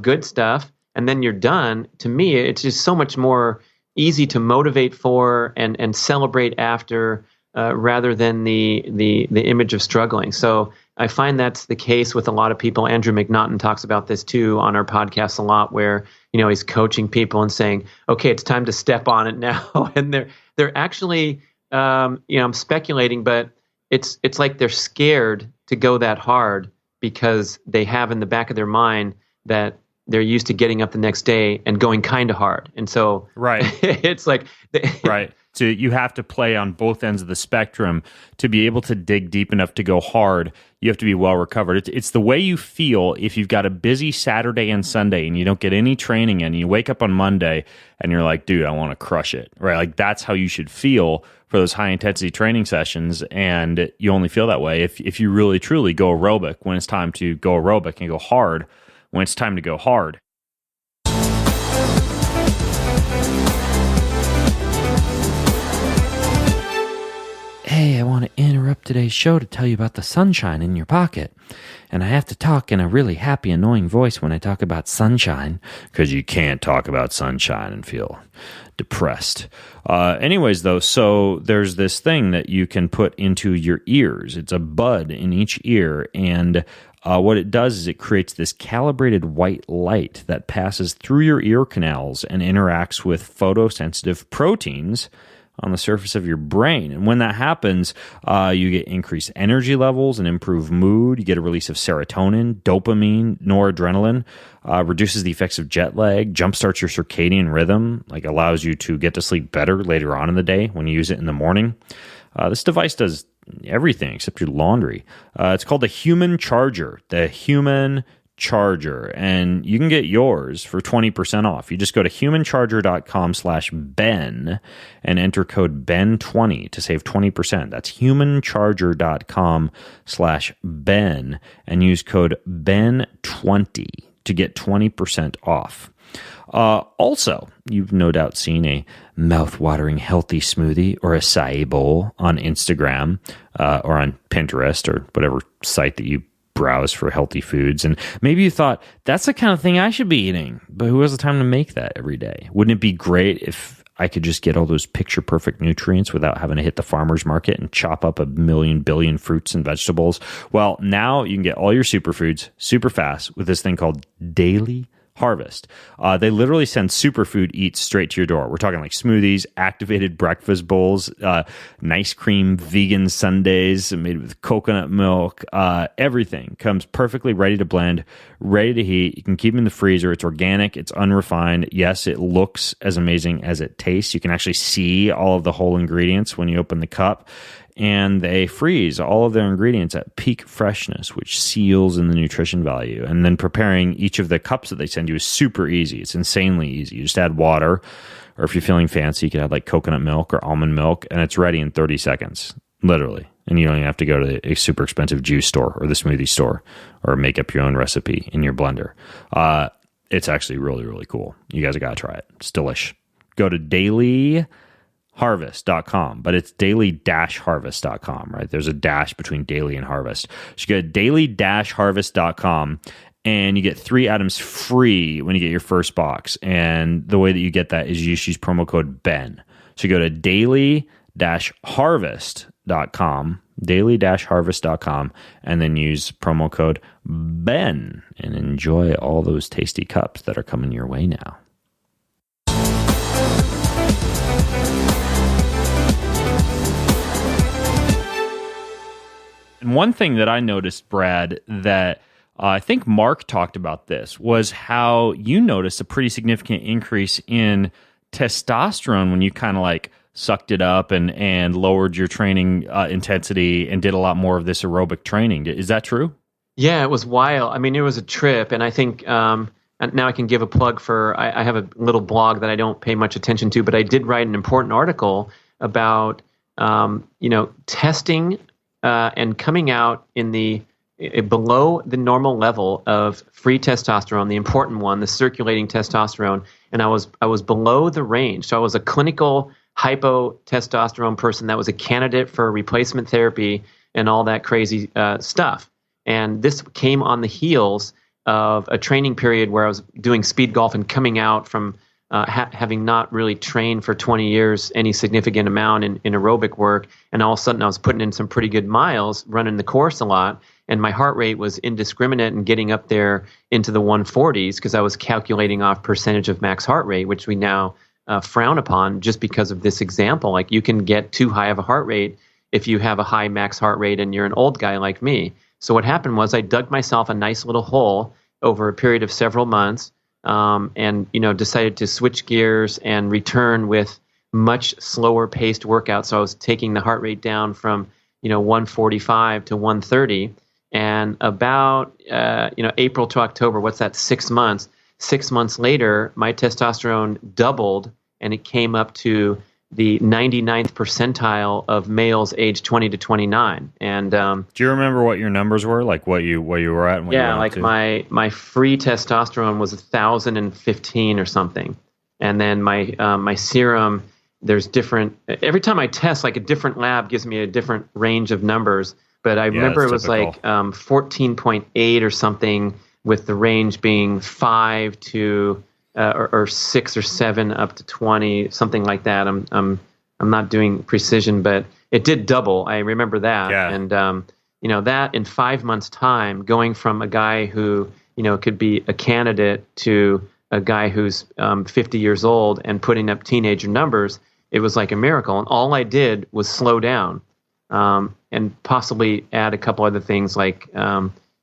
good stuff. and then you're done, to me, it's just so much more easy to motivate for and celebrate after, rather than the image of struggling. So I find that's the case with a lot of people. Andrew McNaughton talks about this too on our podcast a lot, where he's coaching people and saying, "Okay, it's time to step on it now," and they're actually, I'm speculating, but it's like they're scared to go that hard because they have in the back of their mind that they're used to getting up the next day and going kind of hard, and so right, it's like right. So you have to play on both ends of the spectrum to be able to dig deep enough to go hard. You have to be well recovered. It's the way you feel if you've got a busy Saturday and Sunday and you don't get any training in. You wake up on Monday and you're like, dude, I want to crush it, right? Like that's how you should feel for those high intensity training sessions. And you only feel that way if you really truly go aerobic when it's time to go aerobic, and go hard when it's time to go hard. Hey, I want to interrupt today's show to tell you about the sunshine in your pocket. And I have to talk in a really happy, annoying voice when I talk about sunshine, because you can't talk about sunshine and feel depressed. Anyways, though, so there's this thing that you can put into your ears. It's a bud in each ear, and what it does is it creates this calibrated white light that passes through your ear canals and interacts with photosensitive proteins on the surface of your brain. And when that happens, you get increased energy levels and improved mood. You get a release of serotonin, dopamine, noradrenaline, reduces the effects of jet lag, jumpstarts your circadian rhythm, like allows you to get to sleep better later on in the day when you use it in the morning. This device does everything except your laundry. It's called the Human Charger, and you can get yours for 20% off. You just go to humancharger.com/Ben and enter code Ben20 to save 20%. That's humancharger.com/Ben and use code Ben20 to get 20% off. Also, you've no doubt seen a mouth-watering healthy smoothie or acai bowl on Instagram or on Pinterest or whatever site that you browse for healthy foods, and maybe you thought that's the kind of thing I should be eating, but who has the time to make that every day? Wouldn't it be great if I could just get all those picture perfect nutrients without having to hit the farmer's market and chop up a billion fruits and vegetables? Well, now you can get all your superfoods super fast with this thing called Daily Harvest. They literally send superfood eats straight to your door. We're talking like smoothies, activated breakfast bowls, nice cream vegan sundaes made with coconut milk. Everything comes perfectly ready to blend, ready to heat. You can keep them in the freezer. It's organic. It's unrefined. Yes, it looks as amazing as it tastes. You can actually see all of the whole ingredients when you open the cup. And they freeze all of their ingredients at peak freshness, which seals in the nutrition value. And then preparing each of the cups that they send you is super easy. It's insanely easy. You just add water, or if you're feeling fancy, you can add like coconut milk or almond milk, and it's ready in 30 seconds, literally. And you don't even have to go to a super expensive juice store or the smoothie store or make up your own recipe in your blender. It's actually really, really cool. You guys have got to try it. It's delish. Go to dailyharvest.com, but it's daily-harvest.com, right? There's a dash between daily and harvest. So you go to daily-harvest.com and you get 3 items free when you get your first box. And the way that you get that is you use promo code BEN. So you go to daily-harvest.com, daily-harvest.com, and then use promo code BEN and enjoy all those tasty cups that are coming your way now. And one thing that I noticed, Brad, that I think Mark talked about this, was how you noticed a pretty significant increase in testosterone when you kind of like sucked it up and lowered your training intensity and did a lot more of this aerobic training. Is that true? Yeah, it was wild. I mean, it was a trip. And I think and now I can give a plug for, I have a little blog that I don't pay much attention to, but I did write an important article about, testing and coming out in the below the normal level of free testosterone, the important one, the circulating testosterone, and I was below the range. So I was a clinical hypotestosterone person that was a candidate for replacement therapy and all that crazy stuff. And this came on the heels of a training period where I was doing Speedgolf and coming out from having not really trained for 20 years any significant amount in aerobic work. And all of a sudden I was putting in some pretty good miles, running the course a lot. And my heart rate was indiscriminate and getting up there into the 140s because I was calculating off percentage of max heart rate, which we now frown upon just because of this example. Like, you can get too high of a heart rate if you have a high max heart rate and you're an old guy like me. So what happened was I dug myself a nice little hole over a period of several months, and decided to switch gears and return with much slower paced workouts. So I was taking the heart rate down from 145 to 130, and about April to October, what's that, 6 months? 6 months later, my testosterone doubled, and it came up to the 99th percentile of males aged 20 to 29. And do you remember what your numbers were, like what you were at? And what you went like to? my free testosterone was 1,015 or something, and then my serum. There's different. Every time I test, like, a different lab gives me a different range of numbers. But I remember it was typical. like 14.8 or something, with the range being 5 to or 6 or 7 up to 20, something like that. I'm not doing precision, but it did double. I remember that. Yeah. And that in 5 months' time, going from a guy who could be a candidate to a guy who's 50 years old and putting up teenager numbers, it was like a miracle. And all I did was slow down, and possibly add a couple other things, like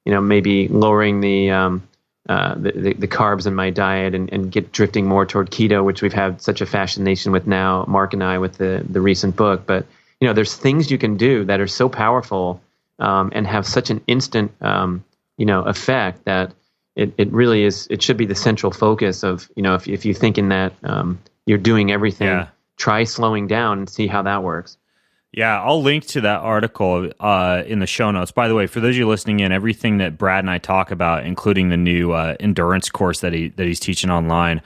maybe lowering the carbs in my diet and get drifting more toward keto, which we've had such a fascination with now, Mark and I, with the recent book. But there's things you can do that are so powerful and have such an instant effect that it really is. It should be the central focus of if you're thinking that you're doing everything, try slowing down and see how that works. Yeah, I'll link to that article in the show notes. By the way, for those of you listening in, everything that Brad and I talk about, including the new endurance course that he's teaching online,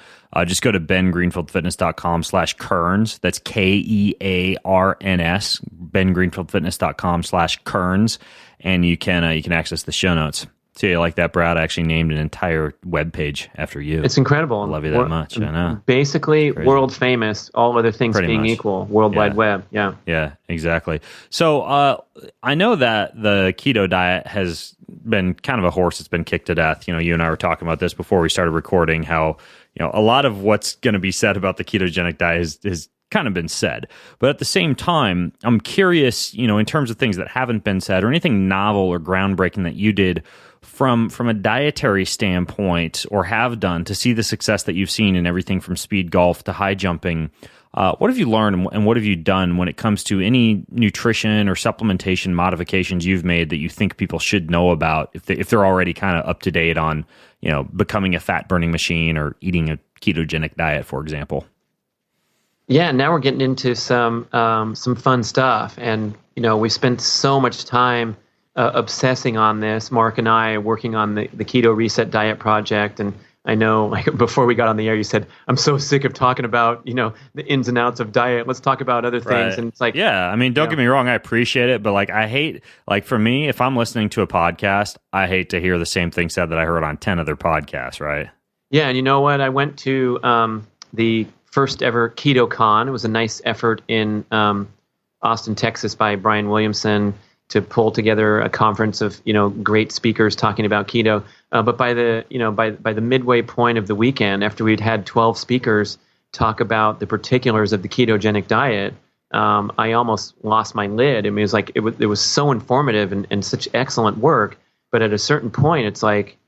just go to bengreenfieldfitness.com/Kearns. That's KEARNS, bengreenfieldfitness.com/Kearns, and you can access the show notes. So you like that, Brad? I actually named an entire web page after you. It's incredible. I love you that much. I know. Basically, world famous, all other things Pretty being much. equal, World Wide Web. Yeah. Yeah, exactly. So I know that the keto diet has been kind of a horse that's been kicked to death. You and I were talking about this before we started recording, how a lot of what's going to be said about the ketogenic diet is kind of been said. But at the same time, I'm curious, in terms of things that haven't been said or anything novel or groundbreaking that you did from a dietary standpoint or have done to see the success that you've seen in everything from Speedgolf to high jumping. What have you learned and what have you done when it comes to any nutrition or supplementation modifications you've made that you think people should know about if they're already kind of up to date on, becoming a fat burning machine or eating a ketogenic diet, for example? Yeah, now we're getting into some fun stuff, and we spent so much time obsessing on this. Mark and I working on the Keto Reset Diet project, and I know, like, before we got on the air, you said, "I'm so sick of talking about the ins and outs of diet. Let's talk about other things." Right. And it's like, yeah, I mean, don't get me wrong, I appreciate it, but I hate, for me, if I'm listening to a podcast, I hate to hear the same thing said that I heard on 10 other podcasts, right? Yeah, and you know what? I went to the first ever KetoCon. It was a nice effort in Austin, Texas, by Brian Williamson to pull together a conference of great speakers talking about keto. But by the by the midway point of the weekend, after we'd had 12 speakers talk about the particulars of the ketogenic diet, I almost lost my lid. I mean, it was so informative and such excellent work. But at a certain point, it's like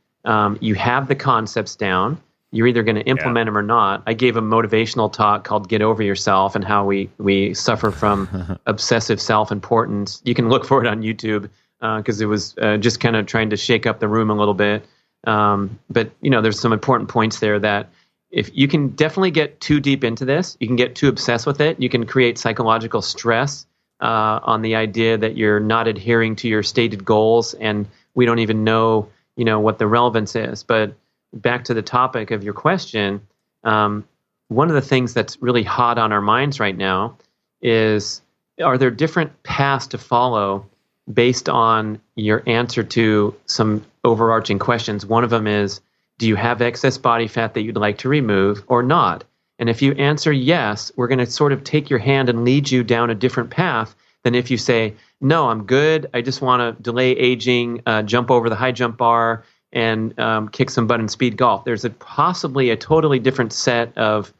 you have the concepts down. You're either going to implement them or not. I gave a motivational talk called Get Over Yourself and how we suffer from obsessive self-importance. You can look for it on YouTube because it was just kind of trying to shake up the room a little bit. But there's some important points there that if you can definitely get too deep into this, you can get too obsessed with it. You can create psychological stress on the idea that you're not adhering to your stated goals, and we don't even know what the relevance is. But back to the topic of your question, one of the things that's really hot on our minds right now is, are there different paths to follow based on your answer to some overarching questions. One of them is, do you have excess body fat that you'd like to remove or not? And if you answer yes, we're going to sort of take your hand and lead you down a different path than if you say, no, I'm good. I just want to delay aging, jump over the high jump bar, and kick some butt in speed golf. There's possibly a totally different set of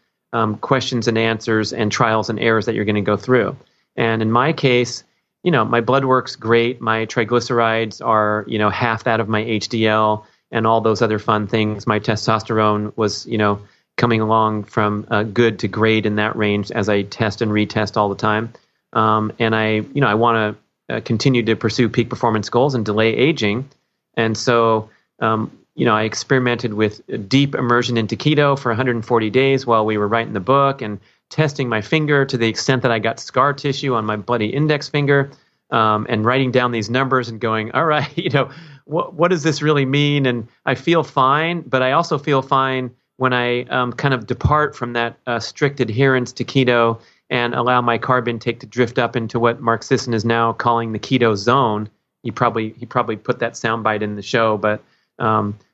questions and answers and trials and errors that you're going to go through. And in my case, my blood work's great. My triglycerides are, half that of my HDL and all those other fun things. My testosterone was, coming along from good to great in that range as I test and retest all the time. And I want to continue to pursue peak performance goals and delay aging. And so, I experimented with deep immersion into keto for 140 days while we were writing the book and testing my finger to the extent that I got scar tissue on my bloody index finger, and writing down these numbers and going, all right, what does this really mean? And I feel fine, but I also feel fine when I kind of depart from that strict adherence to keto and allow my carb intake to drift up into what Mark Sisson is now calling the keto zone. He probably put that soundbite in the show, but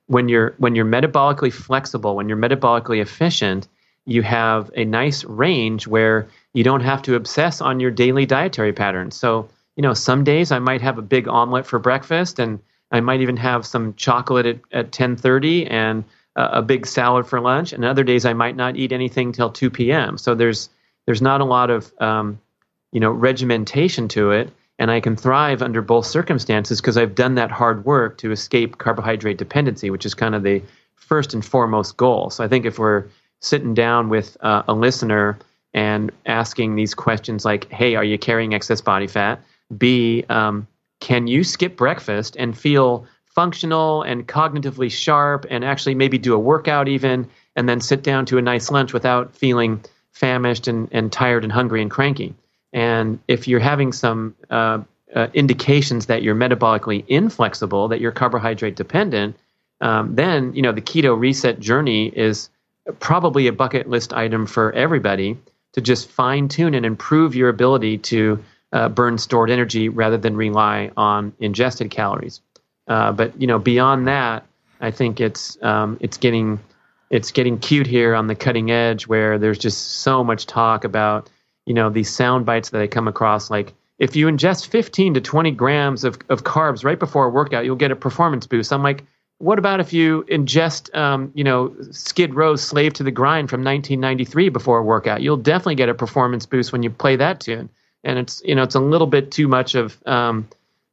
when you're metabolically flexible, when you're metabolically efficient, you have a nice range where you don't have to obsess on your daily dietary patterns. So, some days I might have a big omelet for breakfast, and I might even have some chocolate at 10:30 and a big salad for lunch. And other days I might not eat anything till 2 p.m. So there's not a lot of regimentation to it, and I can thrive under both circumstances because I've done that hard work to escape carbohydrate dependency, which is kind of the first and foremost goal. So I think if we're sitting down with a listener and asking these questions like, hey, are you carrying excess body fat? B, can you skip breakfast and feel functional and cognitively sharp and actually maybe do a workout even, and then sit down to a nice lunch without feeling famished and tired and hungry and cranky? And if you're having some indications that you're metabolically inflexible, that you're carbohydrate dependent, then the keto reset journey is probably a bucket list item for everybody to just fine tune and improve your ability to burn stored energy rather than rely on ingested calories. But beyond that, I think it's getting cute here on the cutting edge, where there's just so much talk about these sound bites that I come across, like, if you ingest 15 to 20 grams of carbs right before a workout, you'll get a performance boost. I'm like, what about if you ingest Skid Row's Slave to the Grind from 1993 before a workout? You'll definitely get a performance boost when you play that tune. And it's a little bit too much of I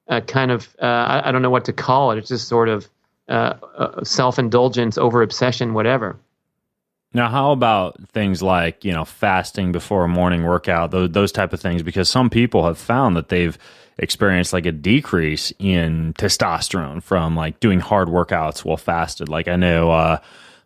don't know what to call it. It's just sort of self-indulgence, over-obsession, whatever. Now, how about things like, fasting before a morning workout, those type of things? Because some people have found that they've experienced like a decrease in testosterone from like doing hard workouts while fasted. Like I know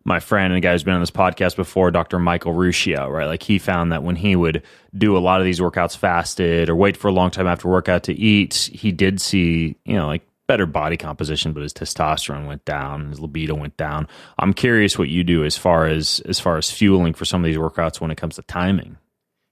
my friend and a guy who's been on this podcast before, Dr. Michael Ruscio, right? Like he found that when he would do a lot of these workouts fasted or wait for a long time after workout to eat, he did see, like better body composition, but his testosterone went down, his libido went down. I'm curious what you do as far as fueling for some of these workouts when it comes to timing.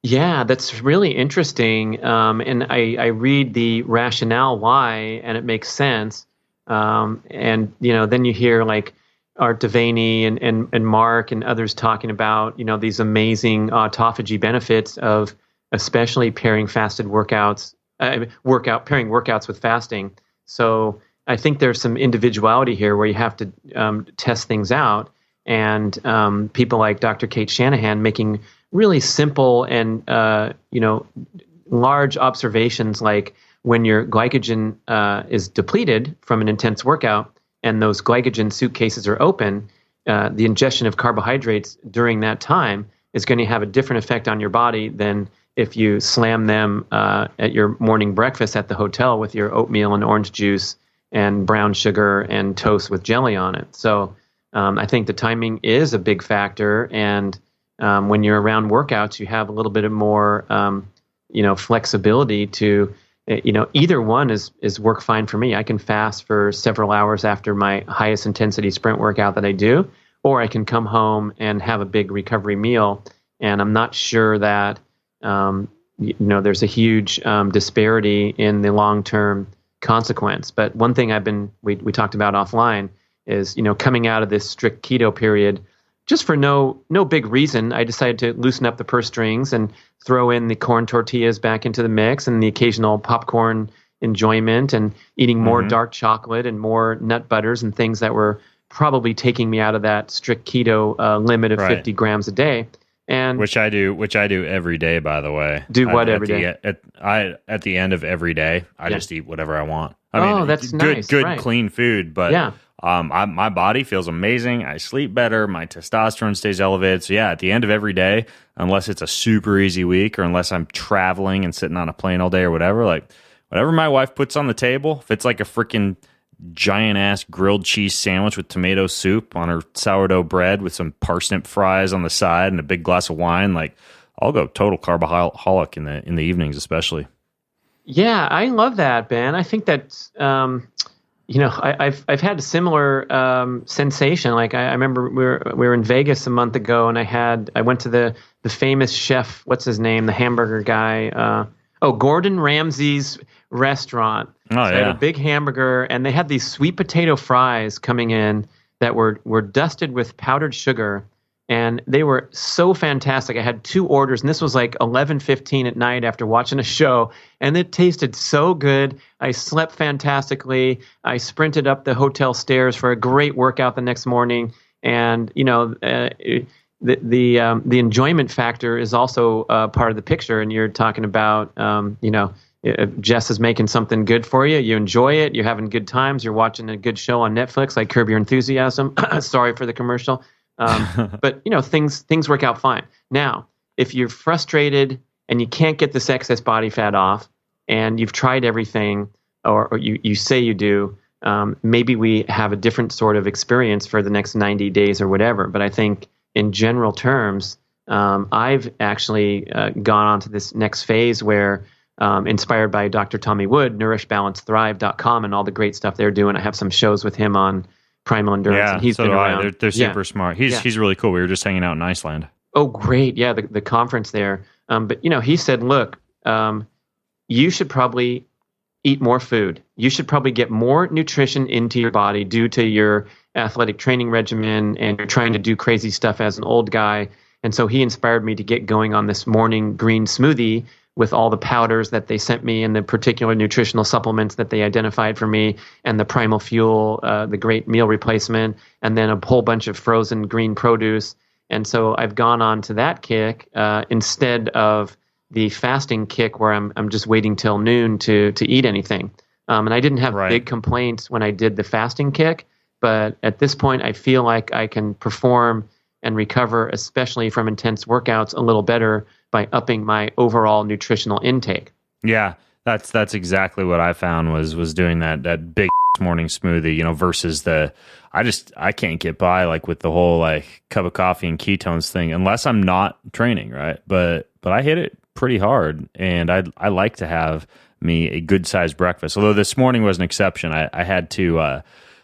Yeah, that's really interesting. And I read the rationale why, and it makes sense. And then you hear like Art Devaney and Mark and others talking about, these amazing autophagy benefits of especially pairing fasted workouts, pairing workouts with fasting. So I think there's some individuality here where you have to test things out. And people like Dr. Kate Shanahan making really simple and large observations, like when your glycogen is depleted from an intense workout and those glycogen suitcases are open, the ingestion of carbohydrates during that time is going to have a different effect on your body than if you slam them at your morning breakfast at the hotel with your oatmeal and orange juice and brown sugar and toast with jelly on it. So I think the timing is a big factor. And when you're around workouts, you have a little bit of more, flexibility to, either one is work fine for me. I can fast for several hours after my highest intensity sprint workout that I do, or I can come home and have a big recovery meal. And I'm not sure that, there's a huge disparity in the long-term consequence. But one thing we talked about offline is, coming out of this strict keto period, just for no big reason, I decided to loosen up the purse strings and throw in the corn tortillas back into the mix and the occasional popcorn enjoyment and eating more dark chocolate and more nut butters and things that were probably taking me out of that strict keto limit of 50 grams a day. And which I do every day, by the way. Every day? At the end of every day, I just eat whatever I want. I mean, that's good, nice. good, right. clean food. But my body feels amazing. I sleep better. My testosterone stays elevated. So yeah, at the end of every day, unless it's a super easy week or unless I'm traveling and sitting on a plane all day or whatever, like whatever my wife puts on the table, if it's like a freaking giant ass grilled cheese sandwich with tomato soup on her sourdough bread with some parsnip fries on the side and a big glass of wine, like I'll go total carboholic in the evenings, especially. Yeah, I love that, Ben. I think that's I've had a similar sensation. Like I remember we were in Vegas a month ago, and I went to the famous chef, what's his name, the hamburger guy, Gordon Ramsay's restaurant. Oh, so I had a big hamburger, and they had these sweet potato fries coming in that were dusted with powdered sugar, and they were so fantastic. I had 2 orders, and this was like 11:15 at night after watching a show, and it tasted so good. I slept fantastically. I sprinted up the hotel stairs for a great workout the next morning, and the enjoyment factor is also part of the picture. And you're talking about Jess is making something good for you. You enjoy it. You're having good times. You're watching a good show on Netflix, like Curb Your Enthusiasm. Sorry for the commercial. But things work out fine. Now, if you're frustrated and you can't get this excess body fat off, and you've tried everything, or you say you do, maybe we have a different sort of experience for the next 90 days or whatever. But I think in general terms, I've actually gone on to this next phase where, inspired by Dr. Tommy Wood, nourishbalanceThrive.com, and all the great stuff they're doing. I have some shows with him on Primal Endurance. And he's been around. They're super smart. He's really cool. We were just hanging out in Iceland. Oh, great. Yeah, the conference there. But he said, look, you should probably eat more food. You should probably get more nutrition into your body due to your athletic training regimen, and you're trying to do crazy stuff as an old guy. And so he inspired me to get going on this morning green smoothie with all the powders that they sent me and the particular nutritional supplements that they identified for me, and the Primal Fuel, the great meal replacement, and then a whole bunch of frozen green produce. And so I've gone on to that kick instead of the fasting kick where I'm just waiting till noon to eat anything. And I didn't have big complaints when I did the fasting kick, but at this point I feel like I can perform and recover, especially from intense workouts, a little better by upping my overall nutritional intake. Yeah, that's exactly what I found was doing that big morning smoothie, versus I can't get by like with the whole like cup of coffee and ketones thing unless I'm not training, right? But I hit it pretty hard, and I like to have me a good sized breakfast. Although this morning was an exception. I had to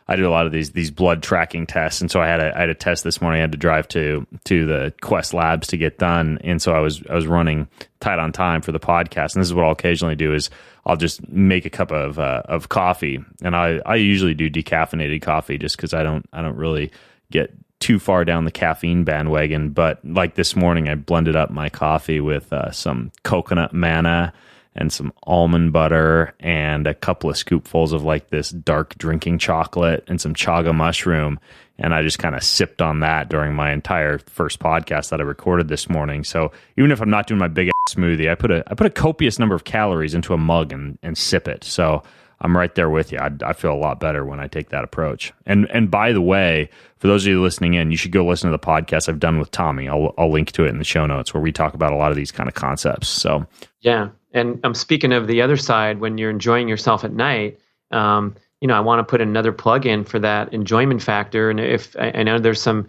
I do a lot of these blood tracking tests, and so I had a test this morning. I had to drive to the Quest Labs to get done, and so I was running tight on time for the podcast. And this is what I'll occasionally do: is I'll just make a cup of coffee, and I usually do decaffeinated coffee just because I don't really get too far down the caffeine bandwagon. But like this morning, I blended up my coffee with some coconut manna and some almond butter and a couple of scoopfuls of like this dark drinking chocolate and some chaga mushroom. And I just kind of sipped on that during my entire first podcast that I recorded this morning. So even if I'm not doing my big ass smoothie, I put a copious number of calories into a mug and sip it. So I'm right there with you. I feel a lot better when I take that approach. And by the way, for those of you listening in, you should go listen to the podcast I've done with Tommy. I'll link to it in the show notes where we talk about a lot of these kind of concepts. So yeah. And I'm speaking of the other side, when you're enjoying yourself at night, I want to put another plug in for that enjoyment factor. And if I know there's some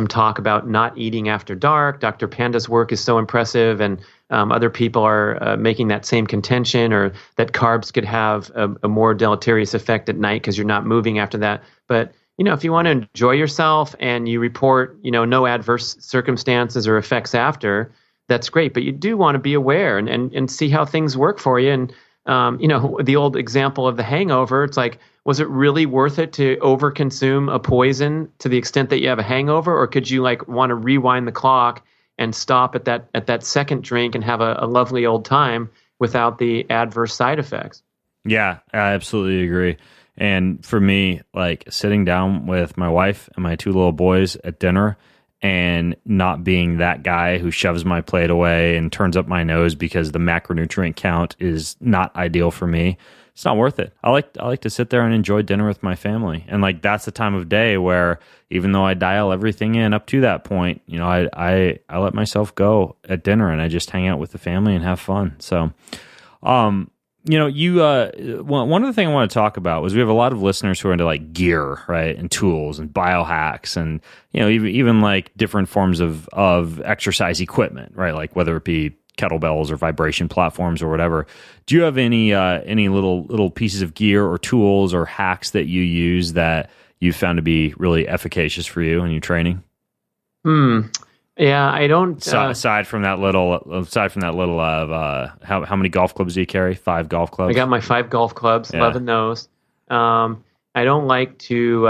talk about not eating after dark. Dr. Panda's work is so impressive, and other people are making that same contention, or that carbs could have a more deleterious effect at night because you're not moving after that. But if you want to enjoy yourself and you report no adverse circumstances or effects after, that's great. But you do want to be aware and see how things work for you. And the old example of the hangover. It's like, was it really worth it to overconsume a poison to the extent that you have a hangover, or could you like want to rewind the clock and stop at that second drink and have a lovely old time without the adverse side effects? Yeah, I absolutely agree. And for me, like sitting down with my wife and my two little boys at dinner and not being that guy who shoves my plate away and turns up my nose because the macronutrient count is not ideal for me, it's not worth it. I like to sit there and enjoy dinner with my family. And like that's the time of day where even though I dial everything in up to that point, I let myself go at dinner and I just hang out with the family and have fun. So one of the things I want to talk about was we have a lot of listeners who are into like gear, right, and tools and biohacks, and even like different forms of exercise equipment, right, like whether it be kettlebells or vibration platforms or whatever. Do you have any little pieces of gear or tools or hacks that you use that you found to be really efficacious for you in your training? Yeah, I don't. Aside from that little of how many golf clubs do you carry? 5 golf clubs. I got my 5 golf clubs. Yeah. Loving those. I don't like to.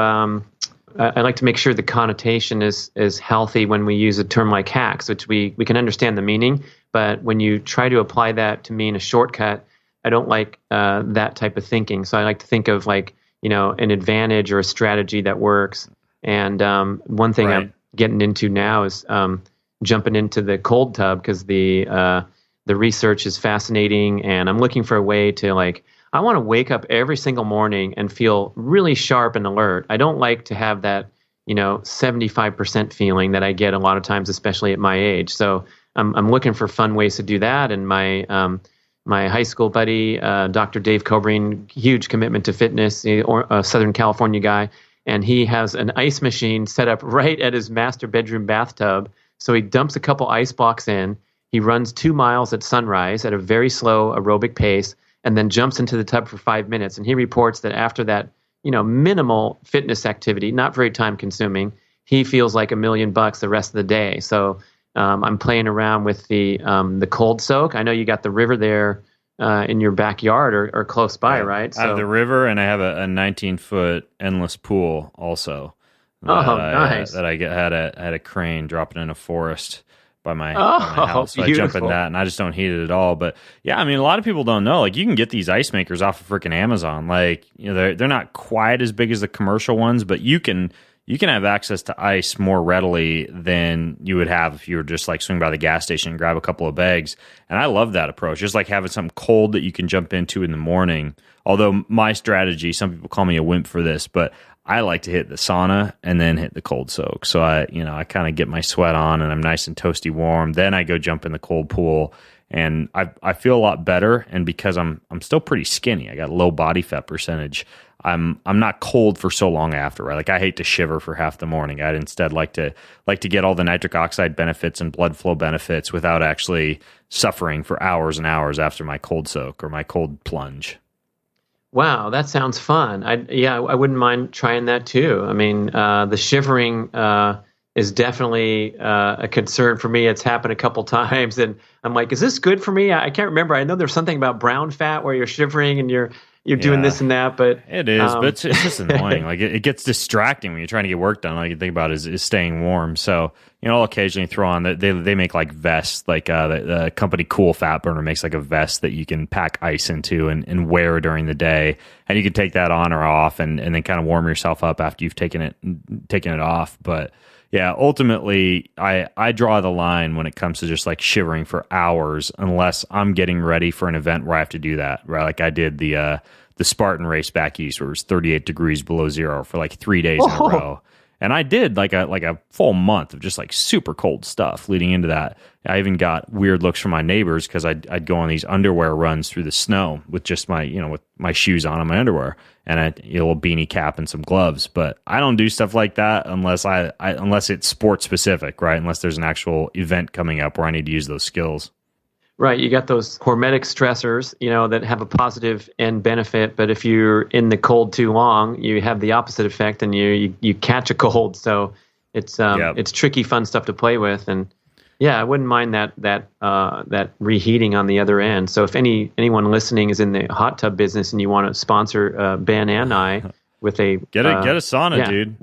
I like to make sure the connotation is healthy when we use a term like hacks, which we can understand the meaning. But when you try to apply that to mean a shortcut, I don't like that type of thinking. So I like to think of like an advantage or a strategy that works. And one thing I'm getting into now is jumping into the cold tub because the research is fascinating, and I'm looking for a way to I want to wake up every single morning and feel really sharp and alert. I don't like to have that 75% feeling that I get a lot of times, especially at my age. So I'm looking for fun ways to do that. And my high school buddy, Dr. Dave Cobreen, huge commitment to fitness, a Southern California guy. And he has an ice machine set up right at his master bedroom bathtub. So he dumps a couple ice blocks in. He runs 2 miles at sunrise at a very slow aerobic pace, and then jumps into the tub for 5 minutes. And he reports that after that, minimal fitness activity, not very time consuming, he feels like $1 million the rest of the day. So I'm playing around with the cold soak. I know you got the river there in your backyard or close by, right? I have the river, and I have a 19-foot endless pool also. Nice. That I had a crane dropping in a forest by my house. So I jump in that, and I just don't heat it at all. But yeah, I mean, a lot of people don't know. Like, you can get these ice makers off of freaking Amazon. Like, they're not quite as big as the commercial ones, but you can have access to ice more readily than you would have if you were just like swing by the gas station and grab a couple of bags. And I love that approach. Just like having something cold that you can jump into in the morning. Although my strategy, some people call me a wimp for this, but I like to hit the sauna and then hit the cold soak. So I kind of get my sweat on and I'm nice and toasty warm. Then I go jump in the cold pool and I feel a lot better. And because I'm still pretty skinny, I got low body fat percentage, I'm not cold for so long after, right? Like, I hate to shiver for half the morning. I'd instead like to get all the nitric oxide benefits and blood flow benefits without actually suffering for hours and hours after my cold soak or my cold plunge. Wow, that sounds fun. I wouldn't mind trying that too. I mean, the shivering is definitely a concern for me. It's happened a couple times, and I'm like, is this good for me? I can't remember. I know there's something about brown fat where you're shivering and you're doing this and that, but it is. But it's just annoying. Like, it gets distracting when you're trying to get work done. All you think about is staying warm. So I'll occasionally throw on that. They make like vests. Like the company Cool Fat Burner makes like a vest that you can pack ice into and wear during the day, and you can take that on or off, and then kind of warm yourself up after you've taken it off. But yeah, ultimately, I draw the line when it comes to just like shivering for hours, unless I'm getting ready for an event where I have to do that. Right, like I did the Spartan race back east, where it was 38 degrees below zero for like 3 days in a row. And I did like a full month of just like super cold stuff leading into that. I even got weird looks from my neighbors because I'd go on these underwear runs through the snow with just my, with my shoes on and my underwear and a little beanie cap and some gloves. But I don't do stuff like that unless unless it's sport specific, right? Unless there's an actual event coming up where I need to use those skills. Right, you got those hormetic stressors, that have a positive end benefit, but if you're in the cold too long, you have the opposite effect, and you catch a cold. So it's tricky, fun stuff to play with, and Yeah, I wouldn't mind that reheating on the other end. So if anyone listening is in the hot tub business and you want to sponsor Ben and I with a get a sauna, dude.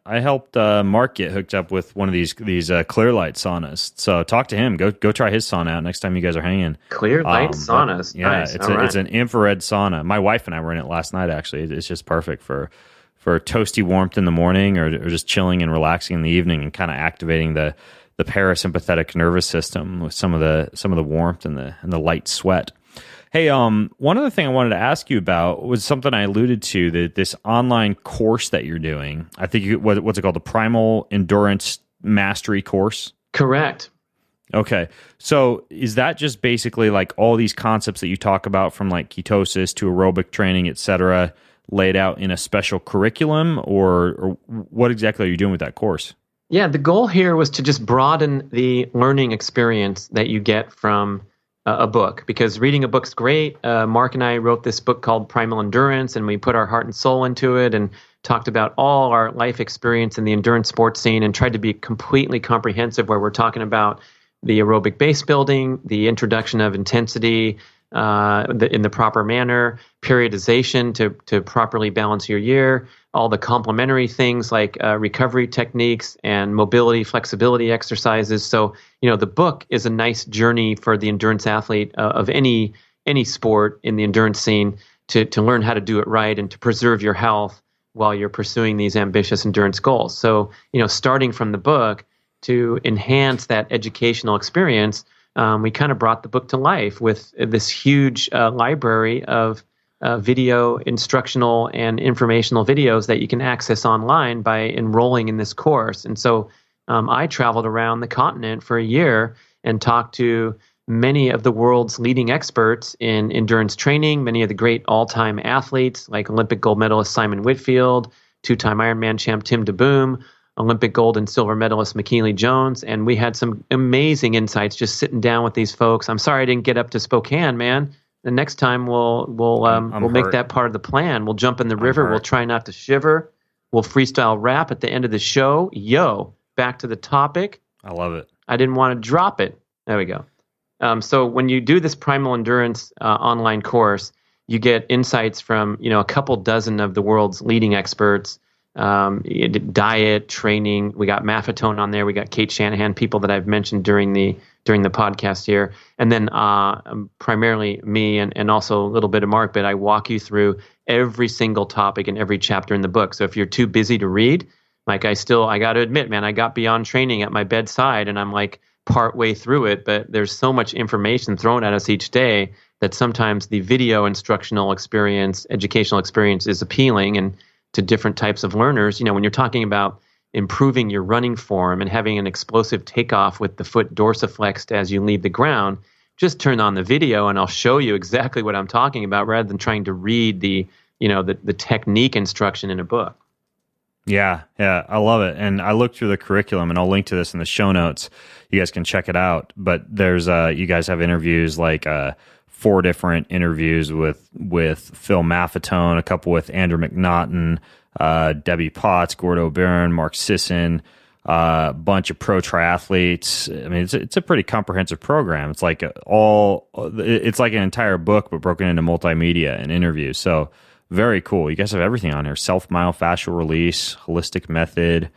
I helped Mark get hooked up with one of these clear light saunas. So talk to him. Go try his sauna out next time you guys are hanging. Clear light saunas. Yeah, nice. It's an infrared sauna. My wife and I were in it last night. Actually, it's just perfect for toasty warmth in the morning, or just chilling and relaxing in the evening, and kind of activating the parasympathetic nervous system with some of the warmth and the light sweat. Hey, one other thing I wanted to ask you about was something I alluded to, this online course that you're doing. I think what's it called? The Primal Endurance Mastery course? Correct. Okay. So is that just basically like all these concepts that you talk about, from like ketosis to aerobic training, et cetera, laid out in a special curriculum, or what exactly are you doing with that course? Yeah, the goal here was to just broaden the learning experience that you get from a book, because reading a book's great. Mark and I wrote this book called Primal Endurance, and we put our heart and soul into it and talked about all our life experience in the endurance sports scene, and tried to be completely comprehensive, where we're talking about the aerobic base building, the introduction of intensity in the proper manner, periodization to properly balance your year, all the complementary things like recovery techniques and mobility, flexibility exercises. So, the book is a nice journey for the endurance athlete of any sport in the endurance scene to learn how to do it right and to preserve your health while you're pursuing these ambitious endurance goals. So, starting from the book to enhance that educational experience, we kind of brought the book to life with this huge library of video, instructional, and informational videos that you can access online by enrolling in this course. And so I traveled around the continent for a year and talked to many of the world's leading experts in endurance training, many of the great all-time athletes like Olympic gold medalist Simon Whitfield, two-time Ironman champ Tim DeBoom, Olympic gold and silver medalist McKeely Jones, and we had some amazing insights just sitting down with these folks. I'm sorry I didn't get up to Spokane, man. The next time we'll make that part of the plan. We'll jump in the river. We'll try not to shiver. We'll freestyle rap at the end of the show. Back to the topic. I love it. I didn't want to drop it. There we go. So when you do this Primal Endurance online course, you get insights from a couple dozen of the world's leading experts. Diet, training. We got Maffetone on there. We got Kate Shanahan, people that I've mentioned during the podcast here, and then primarily me and also a little bit of Mark. But I walk you through every single topic in every chapter in the book. So if you're too busy to read, like I got to admit, man, I got beyond training at my bedside, and I'm like part way through it. But there's so much information thrown at us each day that sometimes the video instructional experience, educational experience, is appealing and to different types of learners. When you're talking about improving your running form and having an explosive takeoff with the foot dorsiflexed as you leave the ground, just turn on the video and I'll show you exactly what I'm talking about, rather than trying to read the technique instruction in a book. Yeah, I love it. And I looked through the curriculum, and I'll link to this in the show notes. You guys can check it out. But there's you guys have interviews like 4 different interviews with Phil Maffetone, a couple with Andrew McNaughton, Debbie Potts, Gordo Barron, Mark Sisson, a bunch of pro triathletes. I mean, it's a pretty comprehensive program. It's like an entire book, but broken into multimedia and interviews. So very cool. You guys have everything on here: self-myofascial release, holistic method,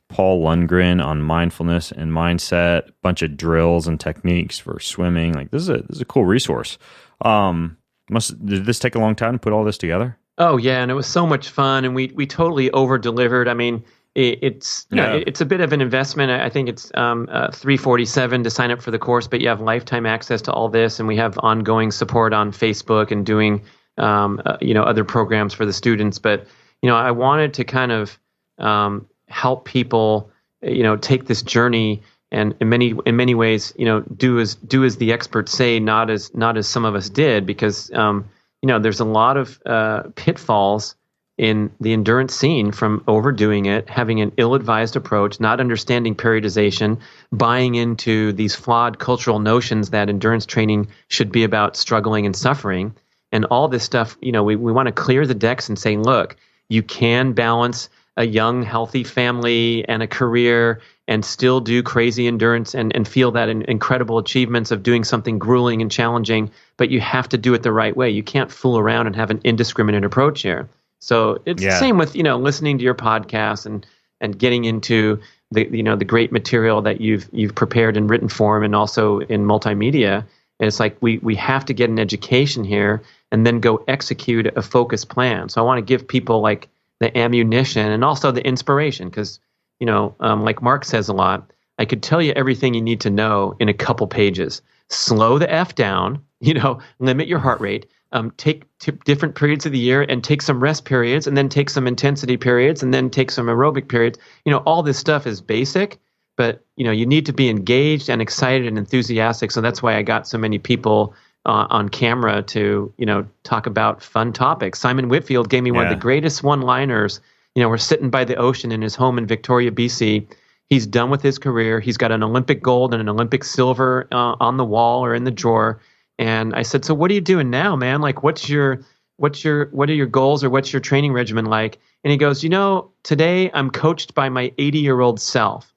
Paul Lundgren on mindfulness and mindset, a bunch of drills and techniques for swimming. Like this is a cool resource. Did this take a long time to put all this together? Oh yeah, and it was so much fun, and we totally over delivered. I mean, it's a bit of an investment. I think it's $347 to sign up for the course, but you have lifetime access to all this, and we have ongoing support on Facebook and doing other programs for the students. But I wanted to kind of help people, take this journey, and in many ways, do as the experts say, not as some of us did, because there's a lot of pitfalls in the endurance scene from overdoing it, having an ill-advised approach, not understanding periodization, buying into these flawed cultural notions that endurance training should be about struggling and suffering, and all this stuff. We want to clear the decks and say, look, you can balance a young, healthy family and a career and still do crazy endurance and feel that incredible achievements of doing something grueling and challenging, but you have to do it the right way. You can't fool around and have an indiscriminate approach here. So it's the same with, listening to your podcast and getting into the great material that you've prepared in written form and also in multimedia. And it's like we have to get an education here and then go execute a focused plan. So I want to give people like the ammunition and also the inspiration because, like Mark says a lot, I could tell you everything you need to know in a couple pages. Slow the F down, limit your heart rate, take different periods of the year and take some rest periods and then take some intensity periods and then take some aerobic periods. All this stuff is basic, but, you need to be engaged and excited and enthusiastic. So that's why I got so many people on camera to, talk about fun topics. Simon Whitfield gave me one of the greatest one-liners. We're sitting by the ocean in his home in Victoria, BC. He's done with his career. He's got an Olympic gold and an Olympic silver on the wall or in the drawer. And I said, so what are you doing now, man? Like, what are your goals or what's your training regimen like? And he goes, today I'm coached by my 80-year-old self.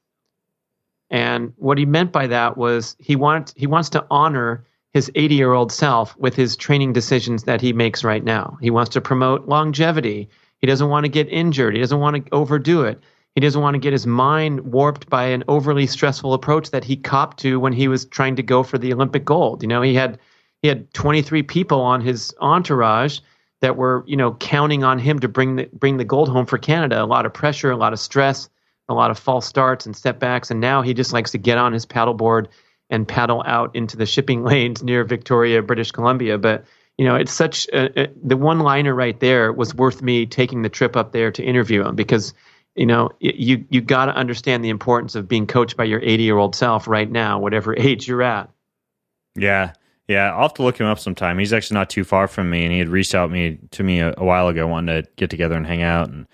And what he meant by that was he wants to honor his 80-year-old self with his training decisions that he makes right now. He wants to promote longevity. He doesn't want to get injured. He doesn't want to overdo it. He doesn't want to get his mind warped by an overly stressful approach that he copped to when he was trying to go for the Olympic gold. He had 23 people on his entourage that were, counting on him to bring the gold home for Canada. A lot of pressure, a lot of stress, a lot of false starts and setbacks. And now he just likes to get on his paddleboard and paddle out into the shipping lanes near Victoria, British Columbia. But, it's such the one-liner right there was worth me taking the trip up there to interview him because, you got to understand the importance of being coached by your 80-year-old self right now, whatever age you're at. Yeah. I'll have to look him up sometime. He's actually not too far from me, and he had reached out to me a while ago, wanting to get together and hang out and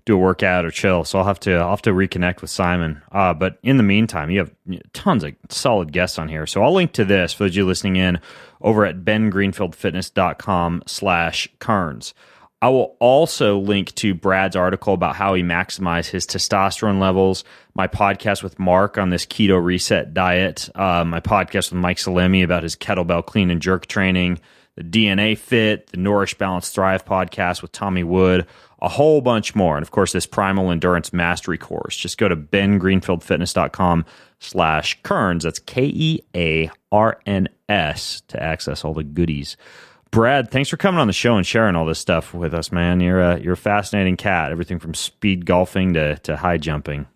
do a workout or chill. So I'll have to reconnect with Simon. But in the meantime, you have tons of solid guests on here. So I'll link to this for those of you listening in over at bengreenfieldfitness.com/Kearns. I will also link to Brad's article about how he maximized his testosterone levels, my podcast with Mark on this Keto Reset Diet, my podcast with Mike Salemi about his kettlebell clean and jerk training, the DNA Fit, the Nourish, Balance, Thrive podcast with Tommy Wood, a whole bunch more. And of course, this Primal Endurance Mastery course. Just go to bengreenfieldfitness.com/Kearns. That's KEARNS to access all the goodies. Brad, thanks for coming on the show and sharing all this stuff with us, man. You're a fascinating cat. Everything from speed golfing to high jumping.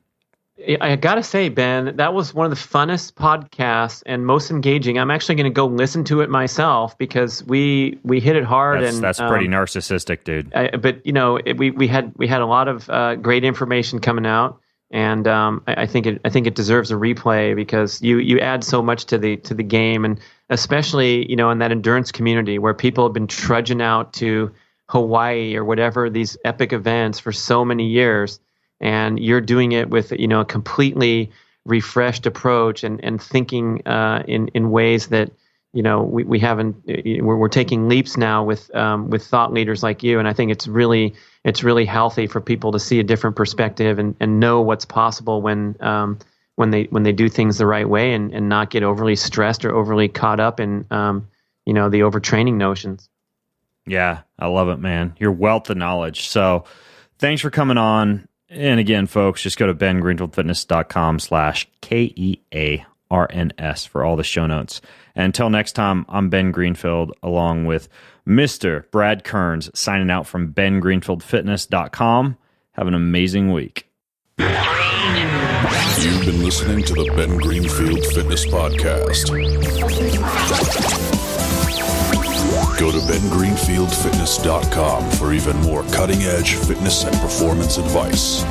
I got to say, Ben, that was one of the funnest podcasts and most engaging. I'm actually going to go listen to it myself because we hit it hard. That's pretty narcissistic, dude. But we had a lot of great information coming out, and I think it deserves a replay because you add so much to the game, and especially in that endurance community where people have been trudging out to Hawaii or whatever these epic events for so many years. And you're doing it with a completely refreshed approach and thinking in ways that we haven't. We're taking leaps now with thought leaders like you, and I think it's really healthy for people to see a different perspective and know what's possible when they do things the right way and not get overly stressed or overly caught up in the overtraining notions. Yeah, I love it, man. Your wealth of knowledge. So thanks for coming on. And again, folks, just go to bengreenfieldfitness.com/KEARNS for all the show notes. And until next time, I'm Ben Greenfield, along with Mr. Brad Kearns, signing out from bengreenfieldfitness.com. Have an amazing week. You've been listening to the Ben Greenfield Fitness Podcast. Go to bengreenfieldfitness.com for even more cutting-edge fitness and performance advice.